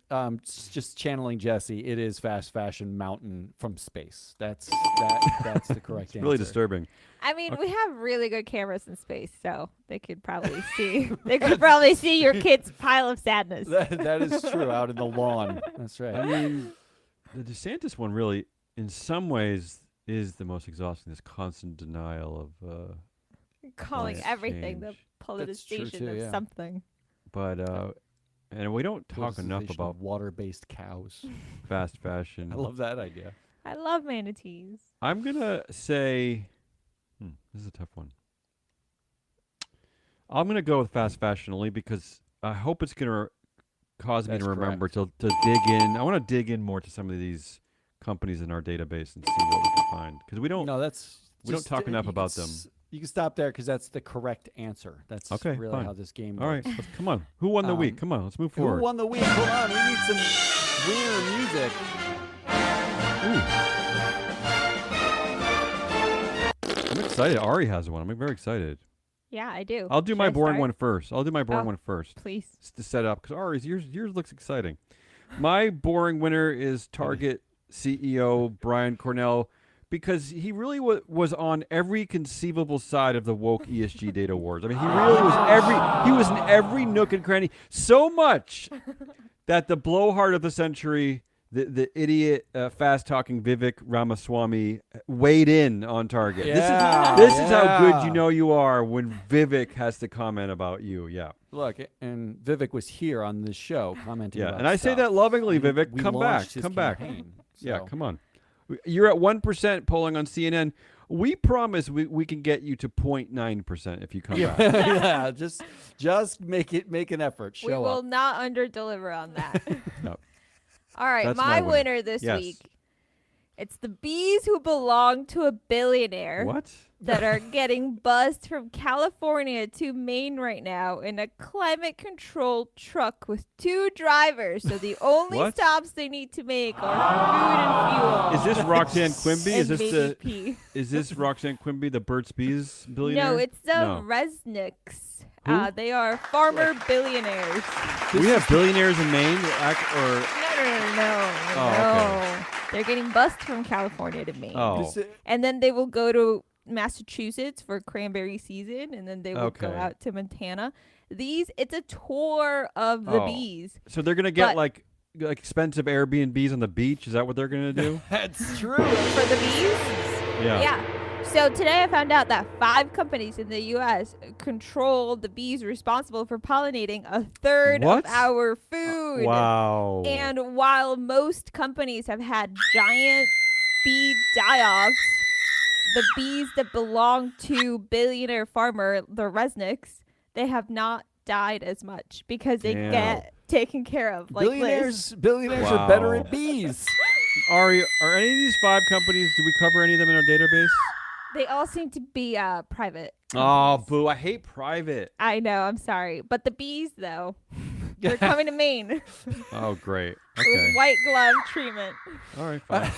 Speaker 2: just channeling Jesse. It is fast fashion mountain from space. That's the correct answer.
Speaker 1: Really disturbing.
Speaker 3: I mean, we have really good cameras in space, so they could probably see. They could probably see your kid's pile of sadness.
Speaker 2: That is true. Out in the lawn. That's right.
Speaker 1: I mean, the DeSantis one really, in some ways, is the most exhausting. This constant denial of
Speaker 3: Calling
Speaker 1: climate
Speaker 3: everything the
Speaker 1: change.
Speaker 3: politicization
Speaker 2: too,
Speaker 3: of
Speaker 2: yeah.
Speaker 3: something.
Speaker 1: But and we don't talk enough
Speaker 2: Politicization
Speaker 1: about
Speaker 2: of water-based cows.
Speaker 1: fast fashion.
Speaker 2: I love that idea.
Speaker 3: I love manatees.
Speaker 1: I'm gonna say, this is a tough one. I'm gonna go with fast fashion only because I hope it's gonna cause me
Speaker 2: That's
Speaker 1: to remember
Speaker 2: correct.
Speaker 1: to dig in. I want to dig in more to some of these companies in our database and see what we can find, because we don't.
Speaker 2: No, that's
Speaker 1: we don't
Speaker 2: just,
Speaker 1: talk enough
Speaker 2: you
Speaker 1: about
Speaker 2: can
Speaker 1: them.
Speaker 2: You can stop there because that's the correct answer. That's
Speaker 1: Okay,
Speaker 2: really
Speaker 1: fine.
Speaker 2: how this game
Speaker 1: All
Speaker 2: works.
Speaker 1: right, come on. Who won the week? Come on, let's move
Speaker 2: Who
Speaker 1: forward.
Speaker 2: won the week? Hold on, we need some winner music.
Speaker 1: I'm excited. Ari has one. I'm very excited.
Speaker 3: Yeah, I do.
Speaker 1: I'll do
Speaker 3: Should
Speaker 1: my
Speaker 3: I
Speaker 1: boring
Speaker 3: start?
Speaker 1: one first. I'll do my boring
Speaker 3: Oh.
Speaker 1: one first.
Speaker 3: Please.
Speaker 1: Just to set up, because Ari's yours looks exciting. My boring winner is Target CEO Brian Cornell, because he really was on every conceivable side of the woke ESG data wars. I mean, he really was in every nook and cranny, so much that the blowhard of the century, the idiot fast talking Vivek Ramaswamy, weighed in on Target.
Speaker 2: Yeah,
Speaker 1: this is how
Speaker 2: yeah.
Speaker 1: good you know you are when Vivek has to comment about you. Yeah.
Speaker 2: Look, and Vivek was here on this show commenting
Speaker 1: Yeah,
Speaker 2: about
Speaker 1: and I say
Speaker 2: stuff.
Speaker 1: that lovingly,
Speaker 2: And
Speaker 1: Vivek.
Speaker 2: we
Speaker 1: Come back.
Speaker 2: launched his
Speaker 1: Come back.
Speaker 2: campaign,
Speaker 1: Yeah,
Speaker 2: so.
Speaker 1: come on. You're at 1% polling on CNN. We promise we can get you to 0.9% if you come back.
Speaker 2: Yeah, just make an effort. Show
Speaker 3: We will
Speaker 2: up.
Speaker 3: not under deliver on that.
Speaker 1: No.
Speaker 3: All right,
Speaker 1: That's
Speaker 3: my
Speaker 1: my winner.
Speaker 3: winner this
Speaker 1: Yes.
Speaker 3: week It's the bees who belong to a billionaire
Speaker 1: What?
Speaker 3: that are getting buzzed from California to Maine right now in a climate-controlled truck with 2 drivers. So the only
Speaker 1: What?
Speaker 3: stops they need to make are food and fuel.
Speaker 1: Is this Roxanne Quimby?
Speaker 3: and
Speaker 1: Is this
Speaker 3: maybe pee.
Speaker 1: Is this Roxanne Quimby, the Burt's Bees billionaire?
Speaker 3: No, it's the
Speaker 1: No.
Speaker 3: Resnicks.
Speaker 1: Who?
Speaker 3: They are farmer billionaires.
Speaker 1: We have billionaires in Maine,
Speaker 3: No.
Speaker 1: Oh,
Speaker 3: They're getting bussed from California to Maine.
Speaker 1: Oh.
Speaker 3: And then they will go to Massachusetts for cranberry season, and then they will go
Speaker 1: Okay.
Speaker 3: out to Montana. It's a tour of the
Speaker 1: Oh.
Speaker 3: bees.
Speaker 1: So they're gonna get
Speaker 3: But-
Speaker 1: like expensive Airbnbs on the beach. Is that what they're gonna do?
Speaker 2: That's true.
Speaker 3: For the bees?
Speaker 1: Yeah.
Speaker 3: Yeah. So today I found out that 5 companies in the U.S. control the bees responsible for pollinating a third
Speaker 1: What?
Speaker 3: of our food.
Speaker 1: Wow.
Speaker 3: And while most companies have had giant bee die-offs, the bees that belong to billionaire farmer, the Resnicks, they have not died as much because they
Speaker 1: Damn.
Speaker 3: get taken care of. Like Liz.
Speaker 2: Billionaires are better
Speaker 1: Wow.
Speaker 2: at bees.
Speaker 1: Are any of these 5 companies? Do we cover any of them in our database?
Speaker 3: They all seem to be private.
Speaker 1: Oh,
Speaker 3: companies.
Speaker 1: boo! I hate private.
Speaker 3: I know, I'm sorry. But the bees, though, they're coming to Maine
Speaker 1: Oh, great.
Speaker 3: with
Speaker 1: Okay.
Speaker 3: white glove treatment.
Speaker 1: All right. Fine.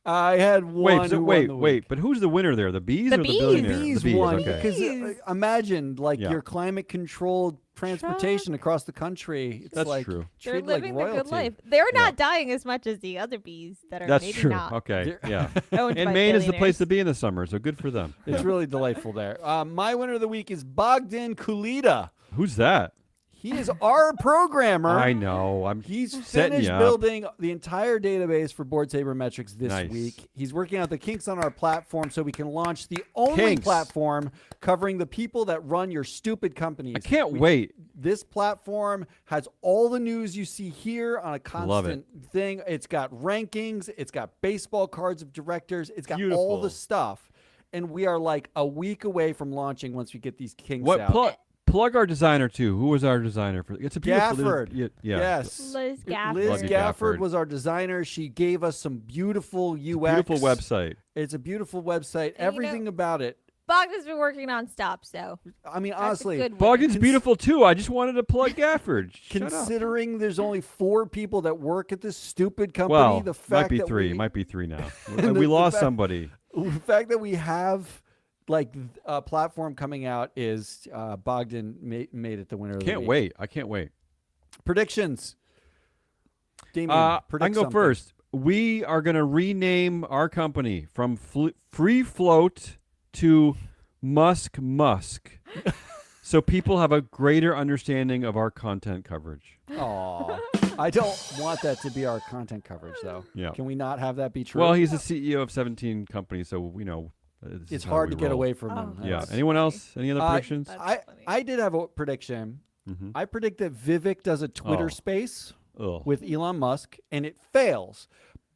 Speaker 2: I had one. who won the week.
Speaker 1: But who's the winner there? The bees
Speaker 3: The
Speaker 1: or
Speaker 3: bees.
Speaker 1: the billionaire?
Speaker 2: Bees
Speaker 1: the bees.
Speaker 2: won
Speaker 1: Okay.
Speaker 2: because
Speaker 3: Bees.
Speaker 2: imagine like
Speaker 1: Yeah.
Speaker 2: your climate-controlled transportation across the country. It's
Speaker 1: That's
Speaker 2: like
Speaker 1: true.
Speaker 3: They're
Speaker 2: treated like
Speaker 3: living the
Speaker 2: royalty.
Speaker 3: good life. They're not dying as much as the other bees that are
Speaker 1: That's
Speaker 3: maybe
Speaker 1: true.
Speaker 3: not.
Speaker 1: Okay.
Speaker 2: They're-
Speaker 1: Yeah.
Speaker 3: owned
Speaker 1: And
Speaker 3: by
Speaker 1: Maine is the place
Speaker 3: billionaires.
Speaker 1: to be in the summer, so good for them.
Speaker 2: It's really delightful there. My winner of the week is Bogdan Kulita.
Speaker 1: Who's that?
Speaker 2: He is our programmer.
Speaker 1: I know.
Speaker 2: He's
Speaker 1: setting
Speaker 2: finished
Speaker 1: you up.
Speaker 2: building the entire database for Board Sabermetrics this
Speaker 1: Nice.
Speaker 2: week. He's working out the kinks on our platform so we can launch the only
Speaker 1: Kinks.
Speaker 2: platform covering the people that run your stupid companies.
Speaker 1: I can't wait.
Speaker 2: This platform has all the news you see here on a
Speaker 1: Love
Speaker 2: constant thing. It's got rankings. It's got baseball cards of directors. It's got all
Speaker 1: Beautiful.
Speaker 2: the stuff. And we are like a week away from launching once we get these kinks
Speaker 1: What
Speaker 2: out.
Speaker 1: plug our designer too? Who was our designer for? It's a beautiful.
Speaker 2: Gafford.
Speaker 1: Yeah.
Speaker 2: Yes.
Speaker 3: Liz Gafford.
Speaker 2: Liz
Speaker 1: Love you,
Speaker 2: Gafford
Speaker 1: Gafford.
Speaker 2: was our designer. She gave us some beautiful UX.
Speaker 1: Beautiful website.
Speaker 2: It's a beautiful website.
Speaker 3: And you know-
Speaker 2: Everything about it.
Speaker 3: Bogdan's been working non-stop, so
Speaker 2: I mean,
Speaker 3: that's a
Speaker 2: honestly,
Speaker 3: good
Speaker 1: Bogdan's
Speaker 2: Cons-
Speaker 1: beautiful too. I just wanted to plug Gafford. Shut up.
Speaker 2: considering there's only 4 people that work at this stupid company,
Speaker 1: Well,
Speaker 2: the fact
Speaker 1: might be
Speaker 2: that
Speaker 1: 3.
Speaker 2: we,
Speaker 1: Might be 3 now.
Speaker 2: The-
Speaker 1: we
Speaker 2: the
Speaker 1: lost
Speaker 2: fact-
Speaker 1: somebody.
Speaker 2: the fact that we have like a platform coming out is Bogdan made it the winner of the
Speaker 1: Can't
Speaker 2: week.
Speaker 1: wait. I can't wait.
Speaker 2: Predictions. Damien,
Speaker 1: I
Speaker 2: predict
Speaker 1: can go
Speaker 2: something.
Speaker 1: first. We are going to rename our company from Free Float to Musk. So people have a greater understanding of our content coverage.
Speaker 2: Aw. I don't want that to be our content coverage, though.
Speaker 1: Yeah.
Speaker 2: Can we not have that be true?
Speaker 1: Well, he's the CEO of 17 companies, so this
Speaker 2: it's
Speaker 1: is how
Speaker 2: hard
Speaker 1: we
Speaker 2: to get
Speaker 1: roll.
Speaker 2: away from him.
Speaker 3: Oh.
Speaker 1: Yeah.
Speaker 2: That's-
Speaker 1: Anyone else? Any other predictions?
Speaker 3: That's funny.
Speaker 2: I did have a prediction.
Speaker 1: Mhm.
Speaker 2: I predict that Vivek does a Twitter
Speaker 1: Oh.
Speaker 2: space
Speaker 1: Ugh.
Speaker 2: with Elon Musk, and it fails.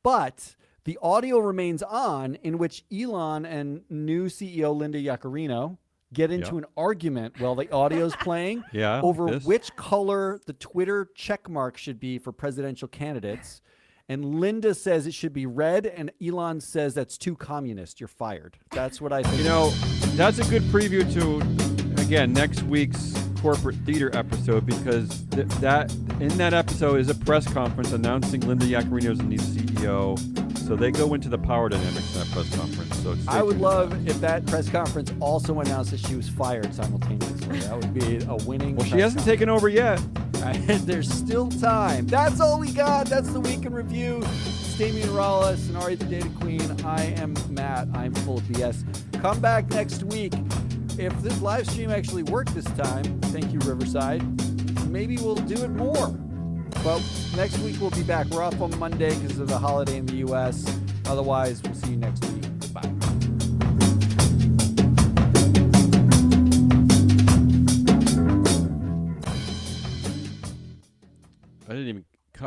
Speaker 2: But the audio remains on, in which Elon and new CEO Linda Yaccarino get into
Speaker 1: Yeah.
Speaker 2: an argument while the audio's playing
Speaker 1: Yeah.
Speaker 2: over
Speaker 1: this.
Speaker 2: which color the Twitter check mark should be for presidential candidates. And Linda says it should be red, and Elon says that's too communist. You're fired. That's what I think.
Speaker 1: That's a good preview to, again, next week's corporate theater episode, because that in that episode is a press conference announcing Linda Yaccarino as the new CEO. So they go into the power dynamics in that press conference. So stay
Speaker 2: I would
Speaker 1: tuned.
Speaker 2: love if that press conference also announced that she was fired simultaneously. That would be a winning.
Speaker 1: Well, she
Speaker 2: press
Speaker 1: hasn't taken over yet.
Speaker 2: conference. There's still time. That's all we got. That's the week in review. It's Damien Morales and Ari the Data Queen. I am Matt. I'm full of BS. Come back next week. If this live stream actually worked this time, thank you, Riverside. Maybe we'll do it more. But next week we'll be back. We're off on Monday because of the holiday in the U.S. Otherwise, we'll see you next week.